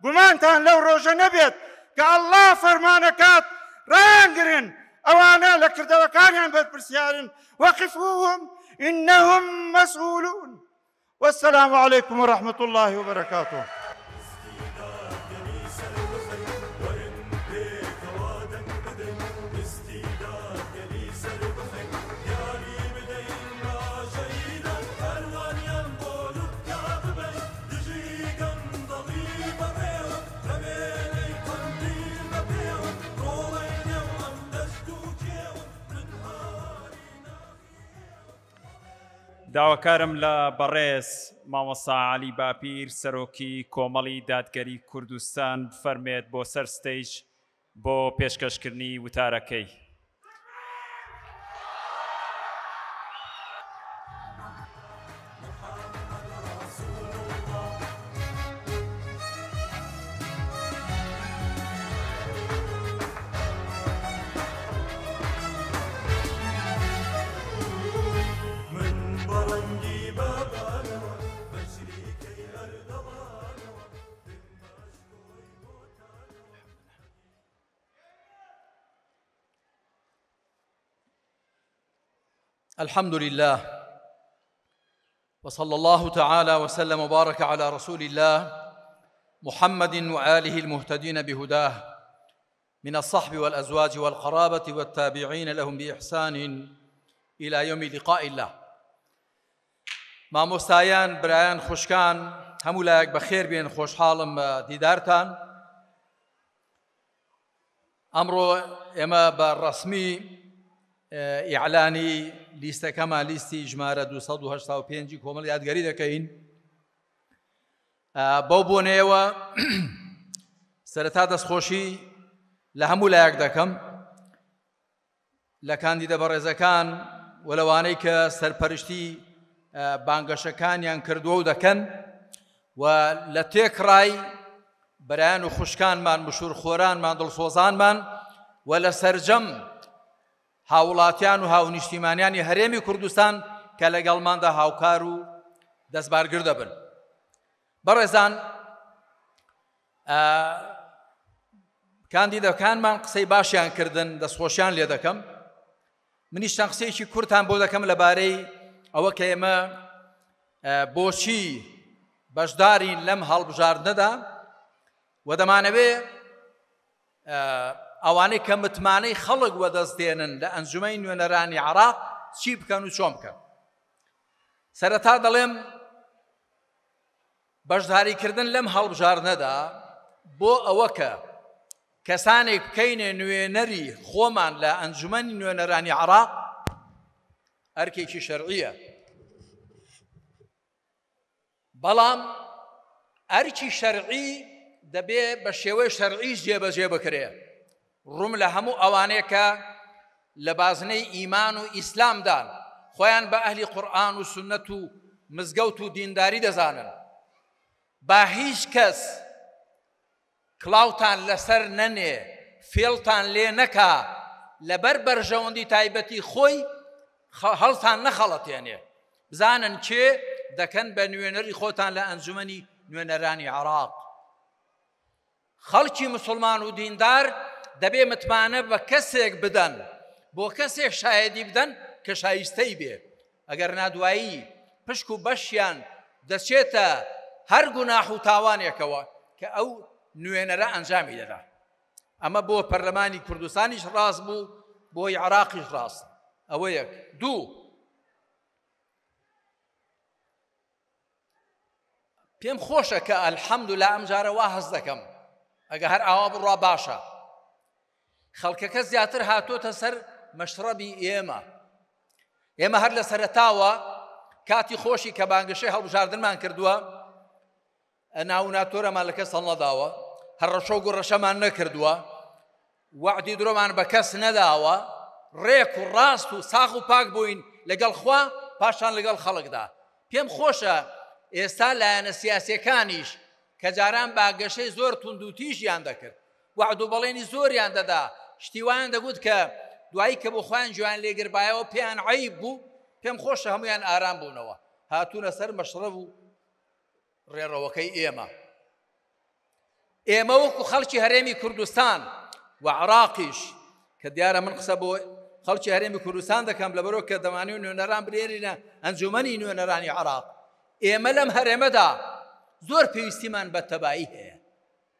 گومانتان لەو ڕۆژە نەبێت کە ئەڵڵا فەرمانەکات ڕایانگرن ئەوانە لە کردەوەکانیان بەرپرسیارن وەقفوهم إنهم مسؤولون. والسلام عليكم ورحمة الله وبركاته. داواکارم لە بەڕێز مامۆستا عەلی باپیر سەرۆکی کۆمەڵی دادگەری کوردستان بفەرمێت بۆ سەر ستەیج بۆ پێشکەشکردنی وتارەکەی. الحمد لله وصلى الله تعالى وسلم وبارك على رسول الله محمد وآله المهتدين بهداه من الصحب والأزواج والقرابة والتابعين لهم بإحسان إلى يوم لقاء الله. مامۆستایان برایان خوشکان هەموو لایەک بەخێر بێن، خۆشحاڵم دیدارتان. ئەمڕۆ ئێمە بە ڕەسمی ئیعلانی لیستەکەمان لیستی ژمارە 285 کۆمەڵ یادگەری دەکەین. بەو بۆنەیەوە سەرەتا دەستخۆشی لە هەموو لایەک دەکەم لە کاندیدە بەڕێزەکان و لەوانەی کە سەرپەرشتی بانگەشەکانیان کردووە و دەکەن و لە تێکڕای بەرایان و خوشکانمان مشورخۆرانمان دڵسۆزانمان و لە سەرجەم هاوڵاتیان و هاونیشتیمانیانی هەرێمی کوردستان کە لەگەڵماندا هاوکار و دەستبارگر دەبن. بەڕێزان، کاندیدەکانمان قسەی باشیان کردن، دەستخۆشیان لێ دەکەم. منیش چەند قسەیەکی کورتان بۆ دەکەم لەبارەی ئەوە کە ئێمە بۆچی بەشدارین لەم هەڵبژاردنەدا و دەمانەوێ ئەوانەی کە متمانەی خەڵک وەدەستێنن لە ئەنجومەی نوێنەرانی عێراق چی بکەن و چۆن بکەن. سەرەتا دەڵێم بەشداریکردن لەم هەڵبژاردنەدا بۆ ئەوە کە کەسانێک بکەینێ نوێنەری خۆمان لە ئەنجومەنی نوێنەرانی عێراق ئەرکێکی شەرعیە، بەڵام ئەرکی شەرعی دەبێ بە شێوەی شەرعیش جێبەجێ بکرێ، ڕووم لە هەموو ئەوانەیە کە لە بازنەی ئیمان و ئیسلامدان خۆیان بە ئەهلی قورئان و سونەت و مزگەوت و دینداری دەزانن. با هیچ کەس کڵاوتان لەسەر نەنێ، فێڵتان لێ نەکا، لەبەر بەرژەوەندی تایبەتی خۆی هەڵتان نەخەڵەتێنێ. بزانن چێ دەکەن بە نوێنەری خۆتان لە ئەنجومەنی نوێنەرانی عێراق. خەڵکی موسڵمان و دیندار دەبێ متمانە بە کەسێک بدەن، بۆ کەسێک شایەدی بدەن کە شایستەی بێ. ئەگەر نادوایی پشک و بەشیان دەچێتە هەر گوناح و تاوانێکەوە کە ئەو نوێنەرە ئەنجامی دەدا. ئەمە بۆ پەرلەمانی کوردستانیش ڕاست بوو، بۆی عێراقیش ڕاست. ئەوە یەک. دوو، پێم خۆشە کە ئەلحەمدولیلا ئەم جارە وا هەست دەکەم ئەگە هەر ئاوا بڕوا باشە. خەڵکەکە زیاتر هاتۆتە سەر مەشرەبی ئێمە. ئێمە هەر لە سەرەتاوە کاتی خۆشی کە بانگەشەی هەڵبژاردنمان کردووە ناو ناتۆرەمان لە کەس هەڵنەداوە، هەر ڕەشۆ و ڕەشەمان نەکردووە، وعدی درۆمان بە کەس نەداوە، ڕێک و ڕاست و ساغ و پاک بووین لەگەڵ خوا پاشان لەگەڵ خەڵکدا. پێم خۆشە ئێستا لایەنە سیاسیەکانیش کە جاران باگەشەی زۆر توند و تیژیان دەکرد، وعد و بەڵێنی زۆریان دەدا، شتیوان دەگوت کە دوایی کە بۆ خۆیان گوێیان لێگربایەوە پێیان عەیب بوو. پێم خۆشە هەمویان ئارام بوونەوە، هاتوونە سەر مەشرەب و ڕێڕەوەکەی ئێمە. ئێمە وەکو خەڵکی هەرێمی کوردستان و عێراقیش کە دیارە من قسە بۆ خەڵکی هەرێمی کوردستان دەکەم لەبەرەوە کە دەمانەوێت نوێنەران برێنینە ئەنجومەنی نوێنەرانی عێراق. ئێمە لەم هەرێمەدا زۆر پێویستیمان بە تەبایی هەیە،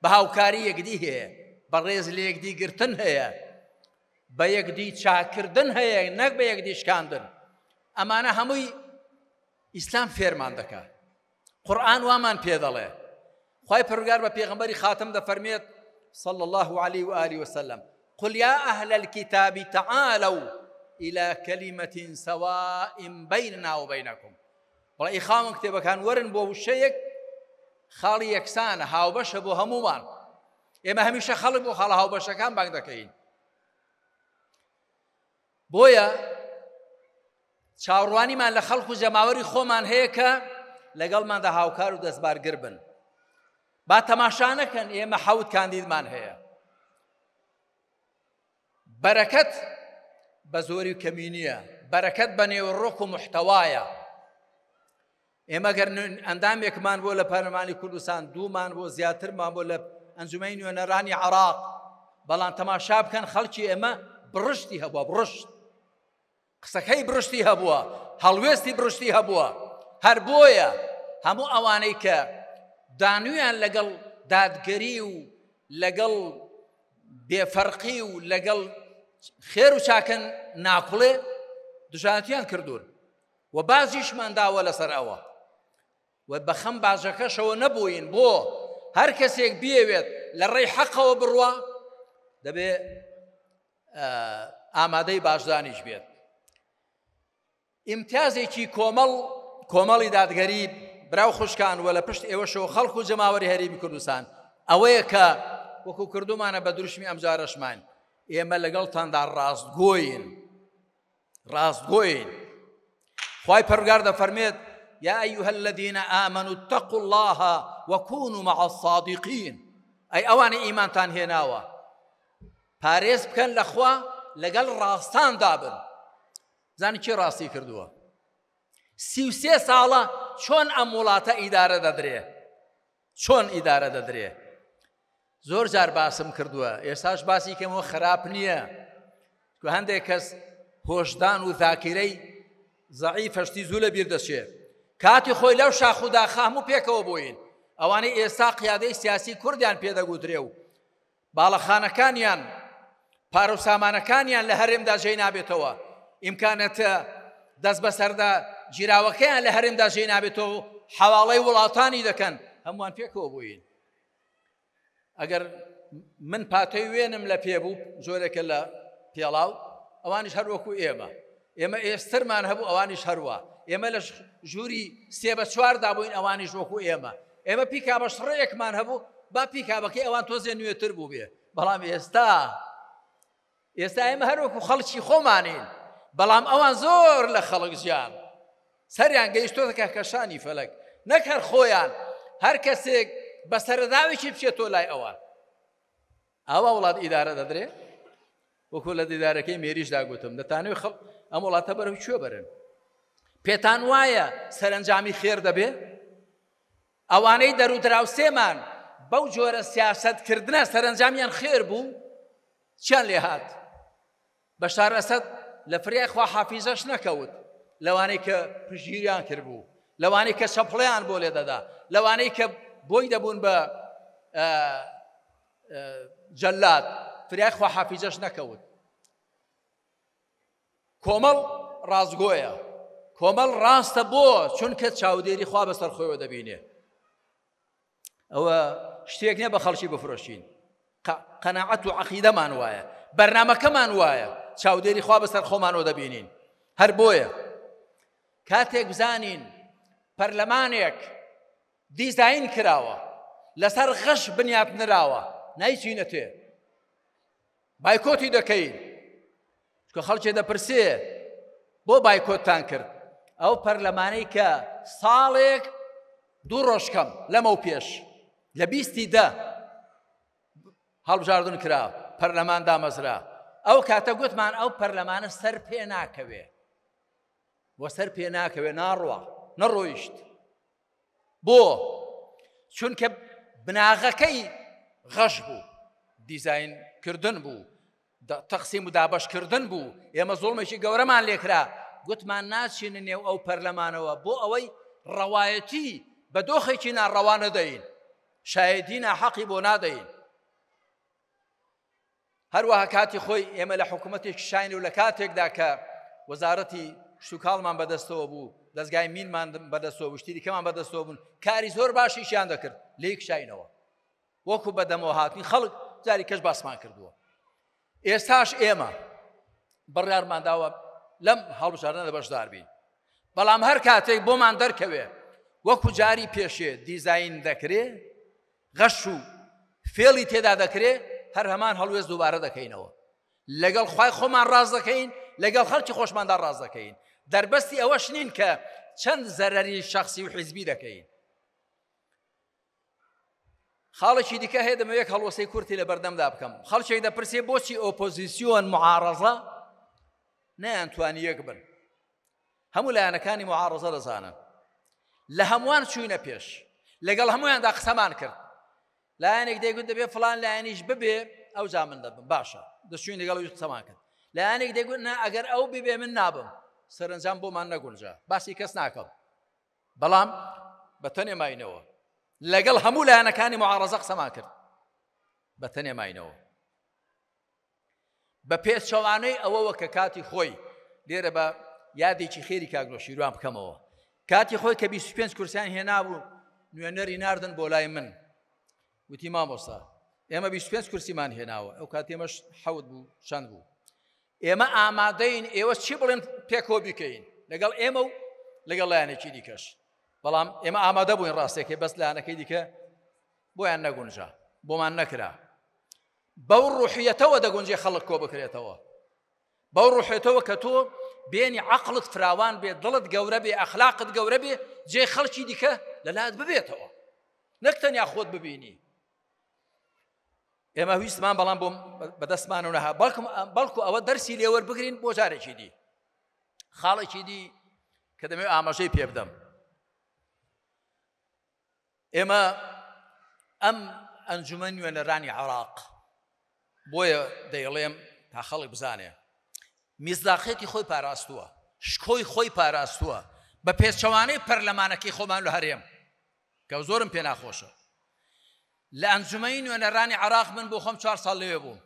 بە هاوکاری یەکدی هەیە، بە ڕێز لە یەکدی گرتن هەیە، بە یەکدی چاکردن هەیە، نەک بە یەکدی شکاندن. ئەمانە هەمووی ئیسلام فێرمان دەکات، قورئان وامان پێ دەڵێ. خوای پەروەردگار بە پێغەمبەری خاتم دەفەرمێت صلى الله عليه وآله وسلم قل يا أهل الكتاب تعالوا إلى كلمة سواء بيننا وبينكم. وڵا ئیخاون کتێبەکان وەرن بۆ وشەیەک خاڵی یەکسانە، هاوبەشە بۆ هەمومان. ئێمە هەمیشە خەڵک بۆ خاڵە هاوبەشەکان بانگ دەکەین. بۆیە چاوەڕوانیمان لە خەڵک و جەماوەری خۆمان هەیە کە لەگەڵماندا هاوکار و دەستبارگر بن. با تەماشا نەکەن ئێمە حەوت کاندیدمان هەیە. بەرەکەت بە زۆری و کەمی نییە، بەرەکەت بە نێوەڕۆک و محتەوایە. ئێمە گەر ئەندامێکمان بۆ لە پەرلەمانی کوردستان، دوومان بۆ زیاترمان بۆ لە ئەنجومەی نوێنەرانی عێراق، بەڵام تەماشا بکەن خەڵکی ئێمە بڕشتی هەبووە، بڕشت قسەکەی بڕشتی هەبووە، هەڵوێستی بڕشتی هەبووە. هەر بۆیە هەموو ئەوانەی کە دانویان لەگەڵ دادگەری و لەگەڵ بێفەرقی و لەگەڵ خێر و چاکن ناکوڵێ دژانەتیان کردوون و بازیشمان داوە لەسەر ئەوە و بەخەم باژەکەشەوە نەبووین بۆ هەر کەسێک بێوێت لە ڕێی حەقەوە بڕوە دەبێ ئامادەی باشدانیش بێت. ئیمتیازێکی کۆمەڵی دادگەری براو خوشکان و لە پشت ئێوەشەوە خەڵک و جەماوەری هەرێمی کوردستان ئەوەیە کە وەکو کردومانە بە دروشمی ئەمجارەشمان ئێمە لەگەڵتاندا ڕاستگۆین. خوای پەروەردگار دەفەرمێت يا أيها الذين آمنوا اتقوا الله وكونوا مع الصادقين أي أواني إيمان تان هناوا پارێز بکەن لەخوا لەگەڵ ڕاستان دابن. زانی چی ڕاستی کردووە؟ 33 ساڵە چۆن ئەم وڵاتە ئیدارە دەدرێ زۆر جار باسم کردووە ئێستاش باسی کەمەوە خراپ نییە کو هەندێک کەس هۆشدان و ذاکیرەی زەعیفەشتی زوو لە بیر دەچێ کاتی خۆی لەو شاخ و داخە هەموو پێکەوە بووین ئەوانەی ئێستا قیادەی سیاسی کوردیان پێدەگوترێ و باڵەخانەکانیان پارە و سامانەکانیان لە هەرێمدا ژێی نابێتەوە ئیمکانەتە دەست بەسەردا جیراوەکەیان لە هەرێمدا ژێی نابێتەوە حەواڵەی وڵاتانی دەکەن هەمووان پێکەوە بووین. ئەگەر من پاتەی وێنم لە پێبوو زۆرێکە لە پێڵاو ئەوانیش هەروەکو ئێمە ئێسترمان هەبوو ئەوانیش هەروە ئێمە لە ژووری 3/4 بووین ئەوانیش وەکو ئێمە پیکا بەشڕەیەکمان هەبوو با پیکابەکەی ئەوان تۆزێ نوێتر بوو بێ بەڵام ئێستا ئێمە هەروەکو خەڵکی خۆمانین بەڵام ئەوان زۆر لە خەڵک ژیان سەریان گەیشتۆتەکە کەشانی فەلەک نەک هەر خۆیان هەر کەسێک بە سەرەداوێکی بچێتۆ لای ئەوان ئاوا وڵات ئیدارە دەدرێ وەکو لە دیدارەکەی مێریشدا گوتم دەتانەوێت خەڵک ئەم وڵاتە بەرەو کوێ بەرن پێتان وایە سەرنجامی خێر دەبێ ئەوانەی دەرودراوسێمان بەو جۆرە سیاسەتکردنە سەرنجامیان خێر بوو چیان لێ هات بەشار ئەسەد لە فریای خوا حافیزەش نەکەوت لەوانەی کە پشگیریان کردبوو لەوانەی کە چەپڵەیان بۆ لێ دەدا لەوانەی کە بۆی دەبوون بە جەلات فریای خوا حافیزەش نەکەوت. کۆمەڵ ڕازگۆیە کۆمەڵ ڕاستە بۆ چونکە چاودێری خوا بەسەر خۆیەوە دەبینێ ئەوە شتێک نییە بە خەڵکی بفرۆشین قەناعەت و عەقیدەمان وایە بەرنامەکەمان وایە چاودێری خوا بەسەر خۆمانەوە دەبینین هەر بۆیە کاتێک بزانین پەرلەمانێک دیزاین کراوە لەسەر غەش بنیات نراوە نایچینە تێ بایکۆتی دەکەین چکە خەڵکێ دەپرسێ بۆ بایکۆتتان کرد ئەو پەرلەمانەی کە ساڵێک 2 ڕۆژ کەم لەمە و پێش لە 20 هەڵبژاردن کرا پەرلەمان دامەزرا ئەو کاتە گوتمان ئەو پەرلەمانە سەر پێ ناکەوێ بۆ سەر پێ ناکەوێ ناڕوە نەڕۆیشت بۆ چونکە بناغەکەی غەش بوو دیزاینکردن بوو تەقسیم و دابەشکردن بوو ئێمە زوڵمێکی گەورەمان لێکرا گوتمان ناچینە نێو ئەو پەرلەمانەوە بۆ ئەوەی ڕەوایەتی بە دۆخێکی ناڕەوا نەدەین شایدی ناحەقی بۆ نادەین. هەروەها کاتی خۆی ئێمە لە حکوومەتێکی شاین و لە کاتێکدا کە وەزارەتی شتوکاڵمان بەدەستەوە بوو دەستگای مینمان بەدەستەوە وشتیری کەمان بەدەستەوە بوون کاری زۆر باشیشیان دەکرد لێک شاینەوە وەکو بەدەمەوە هاتنی خەڵک جاری کەش باسمان کردووە. ئێستاش ئێمە بڕیارمان داوە لەم هەڵبژاردنە بەشدار بین بەڵام هەر کاتێک بۆمان دەرکەوێ وەکو جاری پێشێ دیزاین دەکرێ غەش و فێڵی تێدا دەکرێ هەر هەمان هەڵوێز دووبارە دەکەینەوە لەگەڵ خوای خۆمان ڕاز دەکەین لەگەڵ خەڵکی خۆشماندا ڕاز دەکەین دەربەستی ئەوەش نین کە چەند زەرەری شەخسی و حیزبی دەکەین. خاڵێکی دیکە هەیە دەمەوێت هەڵوەسەی کورتی لە بەردەمدا بکەم خەڵکێک دەپرسێ بۆچی ئۆپۆزیسیۆن معارەزە نەیانتوانی یەک بن هەموو لایەنەکانی معارەزە دەزانن لە هەمووان چووینە پێش لەگەڵ هەموویاندا قسەمان کرد لایەنێک دەیگوت دەبێ فڵان لایەنیش ببێ ئەو جا من دەبم باشە دەچوین لەگەڵ قسەمان کرد لایەنێک دەیگوت نا ئەگەر ئەو ببێ من نابم سەرنجام بۆمان نەگونجا باسی کەس ناکەم بەڵام بەتەنێ ماینەوە لەگەڵ هەموو لایەنەکانی معارەزە قسەمان کرد بەتەنێ ماینەوە بە پێچەوانەی ئەوەوە کە کاتی خۆی لێرە بە یادێکی خێری کاگرۆ شیروان بکەمەوە کاتی خۆی کە 25 کورسیان هێنابوو نوێنەری ناردن بۆ لای من وتی مامۆستا ئێمە 25 کورسیمان هێناوە ئەو کاتێمەش حەوت بوو چەند بوو ئێمە ئامادەین ئێوە چی بڵێن پێکۆ بکەین لەگەڵ ئێمە و لەگەڵ لایەنێکی دیکەش بەڵام ئێمە ئامادە بووین ڕاستێکی بەس لایەنەکەی دیکە بۆیان نەگونجا بۆمان نەکرا بەو ڕوحیەتەوە دەگونجێ خەڵک کۆ بکرێتەوە بەو ڕوحیەتەوە کە تۆ بێنی عەقڵت فراوان بێ دڵت گەورە بێ ئەخلاقت گەورە بێ جێ خەڵکی دیکە لەلایەت ببێتەوە نەک تەنیا خۆت ببینی ئێمە ویستمان بەڵام بۆ بەدەستمانەوە نەها بەڵکو ئەوە دەرسی لێوەربگرین بۆ جارێکی دی خاڵێکی دی کە دەمەوێت ئاماژەی پێ بدەم ئێمە ئەم ئەنجومەن نوێنەرانی عێراق بۆیە دەیڵێم تا خەڵک بزانێ میزداقیەتی خۆی پاراستووە شکۆی خۆی پاراستووە بە پێچەوانەی پەرلەمانەکەی خۆمان لە هەرێم کە زۆرم پێ ناخۆشە لە ئەنجومەی نوێنەرانی عێراق من بۆ خۆم 4 ساڵ لەوێ بووم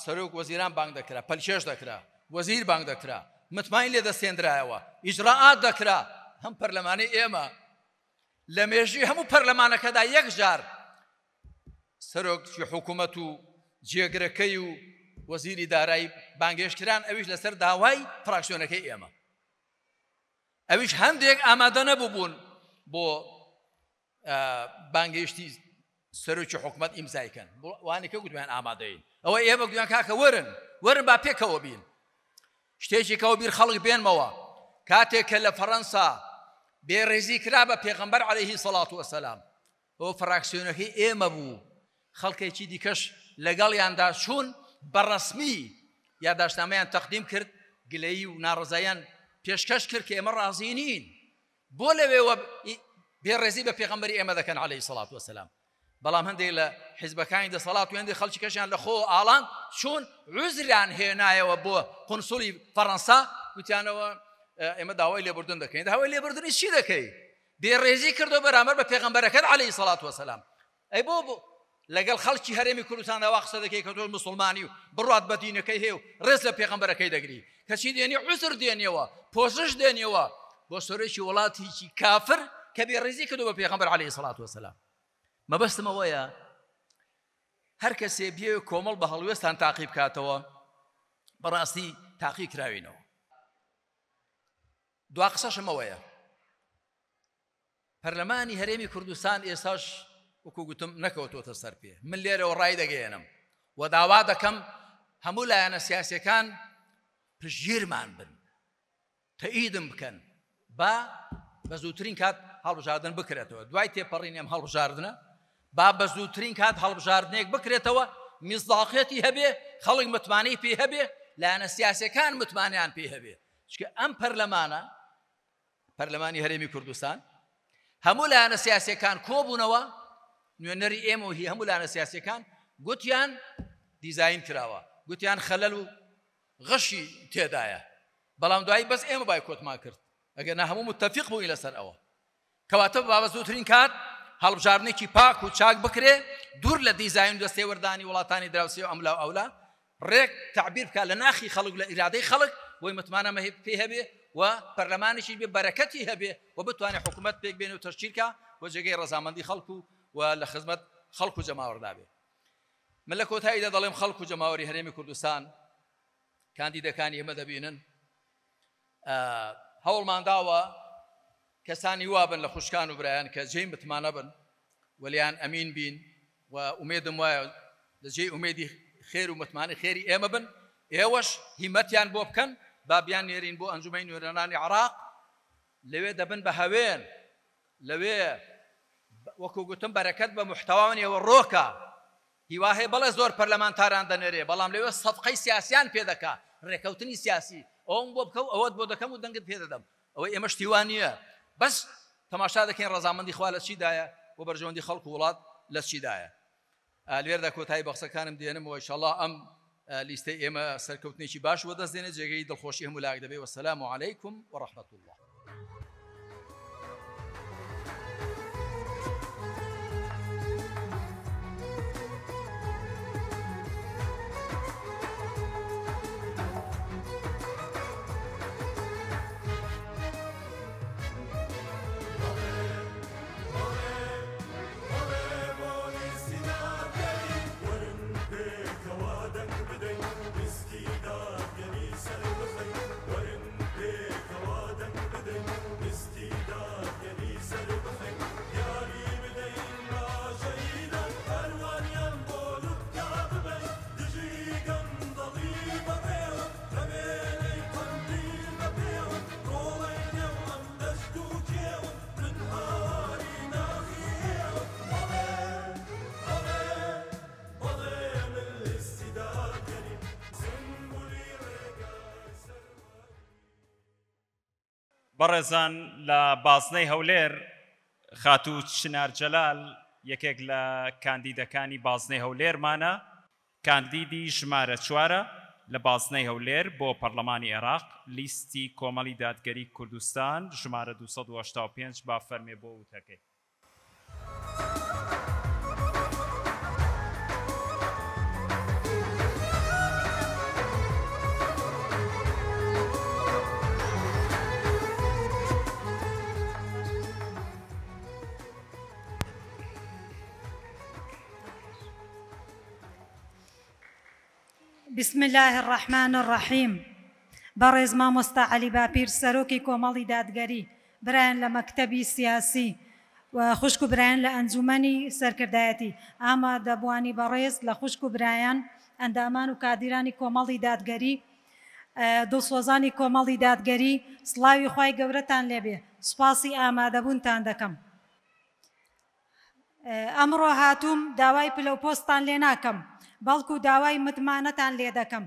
سەرۆک وەزیران بانگ دەکرا پەلکێش دەکرا وەزیر بانگ دەکرا متماین لێ دەستێنرایەوە ئیجراعات دەکرا هەم پەرلەمانەی ئێمە لە مێژووی هەموو پەرلەمانەکەدا یەک جار سەرۆکی حکوومەت و جێگرەکەی و وەزیری دارایی بانگێشتران ئەویش لەسەر داوای فراکسیۆنەکەی ئێمە ئەویش هەندێک ئامادە نەبوو بوون بۆ بانگێشتی سەرۆکی حکوومەت ئیمزایکەن وانێکە گوتمیان ئامادەین ئەوە ئێمە گویان کاکە وەرن با پێکەوە بین شتێکی کەوە بیر خەڵک بێنمەوە کاتێک کە لە فەڕەنسا بێڕێزی کرا بە پێغەمبەر عەلەیهی سەڵات وەسەلام ئەوە فراکسیۆنەکەی ئێمە بوو خەڵکێکی دیکەش لەگەڵیاندا چوون بەڕەسمی یادداشتنامەیان تەقدیم کرد گلەیی و ناڕزاییان پێشکەش کرد کە ئێمە ڕازی نین بۆ لەوێوە بێڕێزی بە پێغەمبەری ئێمە دەکەن عەلەیهی سەڵات وەسەلام بەڵام هەندێک لە حیزبەکانی دەسەڵات و هەندێک خەڵکی کەشیان لە خۆ ئاڵان چوون عوزریان هێنایەوە بۆ قونسوڵی فەڕەنسا وتیانەوە ئێمە داوای لێبوردن دەکەین داوای لێبوردنی چی دەکەی بێڕێزی کردو بەرامبەر بە پێغەمبەرەکەت عەلەیهی سەڵات وەسەلام ئەی بۆ لەگەڵ خەڵکی هەرێمی کوردستاندا وا قسە دەکەی کە تۆ موسڵمانی و بڕات بە دینەکەی هەیە و ڕێز لە پێغەمبەرەکەی دەگری کەچی دێنی عوزر دێنیەوە پۆشش دێنیەوە بۆ سەرۆکی وڵاتێکی کافر کە بێڕێزی کردو بە پێغەمبەر عەلەیهی سەڵات وەسەلام مەبەستمەوەیە هەر کەسێ بێ کۆمەڵ بە هەڵوێستان تاقی بکاتەوە بەڕاستی تاقی کراوینەوە دوا قسەشمەوەیە پەرلەمانی هەرێمی کوردستان ئێستاش وەکو گوتم نەکەوتۆتە سەر پێ من لێرەوە ڕای دەگەێنم و داوا دەکەم هەموو لایەنە سیاسیەکان پشتگیرمان بن تەئیدم بکەن بە زووترین کات هەڵبژاردن بکرێتەوە دوای تێپەڕین ئەم هەڵبژاردنە بە زووترین کات هەڵبژاردنێک بکرێتەوە میزداقیەتی هەبێ خەڵک متمانەی پێ هەبێ لایەنە سیاسیەکان متمانیان پێ هەبێ چکە ئەم پەرلەمانە پەرلەمانی هەرێمی کوردستان هەموو لایەنە سیاسیەکان کۆبوونەوە نوێنەری ئێمە و هەموو لایەنە سیاسیەکان گوتیان دیزاین کراوە گوتیان خەلەل و غەشی تێدایە بەڵام دوایی بەس ئێمە بای کۆتمان کرد ئەگەر نە هەموو متتەفیق بووین لەسەر ئەوە کەواتە بابە زووترین کات هەڵبژاردنێکی پاک و چاک بکرێ دوور لە دیزاین و دەستێوەردانی وڵاتانی دراوسی و ئەملا و ئەولا ڕێک تعبیر بکات لە ناخی خەڵک لە ئیرادەی خەڵک بۆی متمانەمە پێ هەبێ و پەرلەمانێکی بێ بەرەکەتی هەبێ و بتوانێت حکوومەت پێک بێنێ و تەشکیلکە و جێگەی ڕەزامەندی خەڵک و لە خزمەت خەڵک و جەماوەردا بێ من لە کۆتاییدا دەڵێم خەڵک و جەماوەری هەرێمی کوردستان کاندیدەکانی ئێمە دەبینن هەوڵمان داوە کەسانی وابن لە خوشکان و برایان کە جێی متمانە بن ولیان ئەمین بین و ئومێدم وایە لە جێی ئومێدی خێر و متمانەی خێری ئێمە بن ئێوەش هیمەتیان بۆ بکەن با بیان نێرین بۆ ئەنجومەی نوێنەرانی عێراق لەوێ دەبن بە هەوێن لەوێ وەکو گوتم بەرەکەت بە محتەواونیەوە ڕۆکە هیوا هەیە بەڵێ زۆر پەرلەمانتاران دەنێرێ بەڵام لەوێ سەفقەی سیاسیان پێ دەکا ڕێکەوتنی سیاسی ئەوم بۆ بکەو ئەوەت بۆ دەکەم و دەنگت پێ دەدەم ئەوەی ئێمە شتیوان نییە بەس تەماشا دەکەین ڕەزامەندی خوا لە چیدایە و بەرژەوەندی خەڵک و وڵات لە چیدایە لێرەدا کۆتایی بەخسەکانم دێنمەوە ئینشاءڵڵا ئەم لیستەی ئێمە سەرکەوتنێکی باش وەدەستێنێت جێگەی دڵخۆشی هەموو لاک دەبێ وەسەلام عەلەیکم وەڕەحمەت الله بەڕێزان لە بازنەی هەولێر خاتوو چنار جەلال یەکێک لە کاندیدەکانی بازنەی هەولێرمانە کاندیدی ژمارە 4 لە بازنەی هەولێر بۆ پەرلەمانی عێراق لیستی کۆمەڵی دادگەری کوردستان ژمارە 285 با فەرمێ بۆ وتەکەی. بسم الله الرحمن الرحيم برز مامۆستا عەلی باپیر سەرۆکی کۆمەڵی دادگەری برایان لە مەکتەبی سیاسی و خوشک و برایان لە ئەنجومەنی سەرکردایەتی ئامادەبوانی بەڕێز لە خوشک و برایان ئەندامان و کادیرانی کۆمەڵی دادگەری دڵسۆزانی کۆمەڵی دادگەری سڵاوی خوای گەورەتان لێبێ سوپاسی ئامادەبوونتان دەکەم. ئەمڕۆ هاتووم داوای پلەپۆستان لێ ناکەم بەڵکو داوای متمانەتان لێ دەکەم.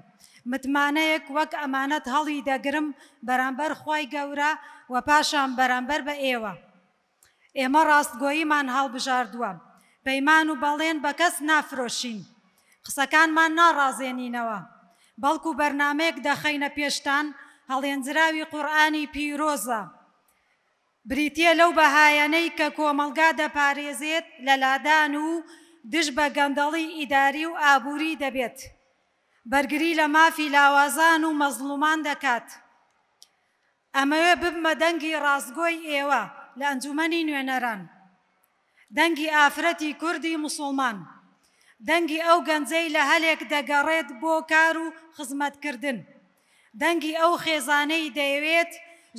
متمانەیەک وەک ئەمانەت هەڵی دەگرم بەرامبەر خوای گەورە و پاشان بەرامبەر بە ئێوە. ئێمە ڕاستگۆییمان هەڵبژاردووە پەیمان و بەڵێن بە کەس نافرۆشین قسەکانمان ناڕازێنینەوە بەڵکو بەرنامەیەک دەخەینە پێشتان هەڵێنجراوی قورئانی پیرۆزە بریتیە لەو بەهایەنەی کە کۆمەلگا دەپارێزێت لە لادان و دش بە گەندەڵی ئیداری و ئابووری دەبێت بەرگری لە مافی لاوازان و مەزلومان دەکات. ئەمەوێ ببمە دەنگی ڕاستگۆی ئێوە لە ئەنجومەنی نوێنەران دەنگی ئافرەتی کوردی موسڵمان دەنگی ئەو گەنجەی لە هەلێک دەگەڕێت بۆ کار و خزمەتکردن دەنگی ئەو خێزانەی دەیەوێت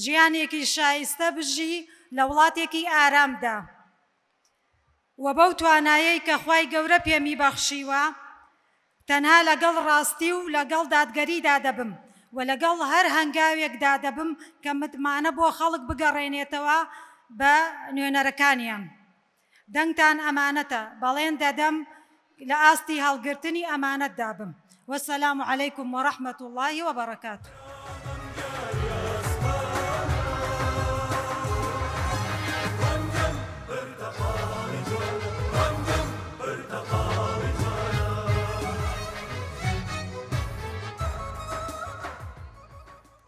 ژیانێکی شایستە بژی لە وڵاتێکی ئارامدا و بەو توانایەی کە خوای گەورە پێمی بەخشیوە تەنها لەگەڵ ڕاستی و لەگەڵ دادگەریدا دەبم و لەگەڵ هەر هەنگاوێکدا دەبم کە متمانە بۆ خەڵک بگەڕێنێتەوە بە نوێنەرەکانیان. دەنگتان ئەمانەتە بەڵێن دەدەم لە ئاستی هەڵگرتنی ئەمانەت دابم. وەسەلام عەلەیکم وەڕەحمەت الله وبەرەکاتوه.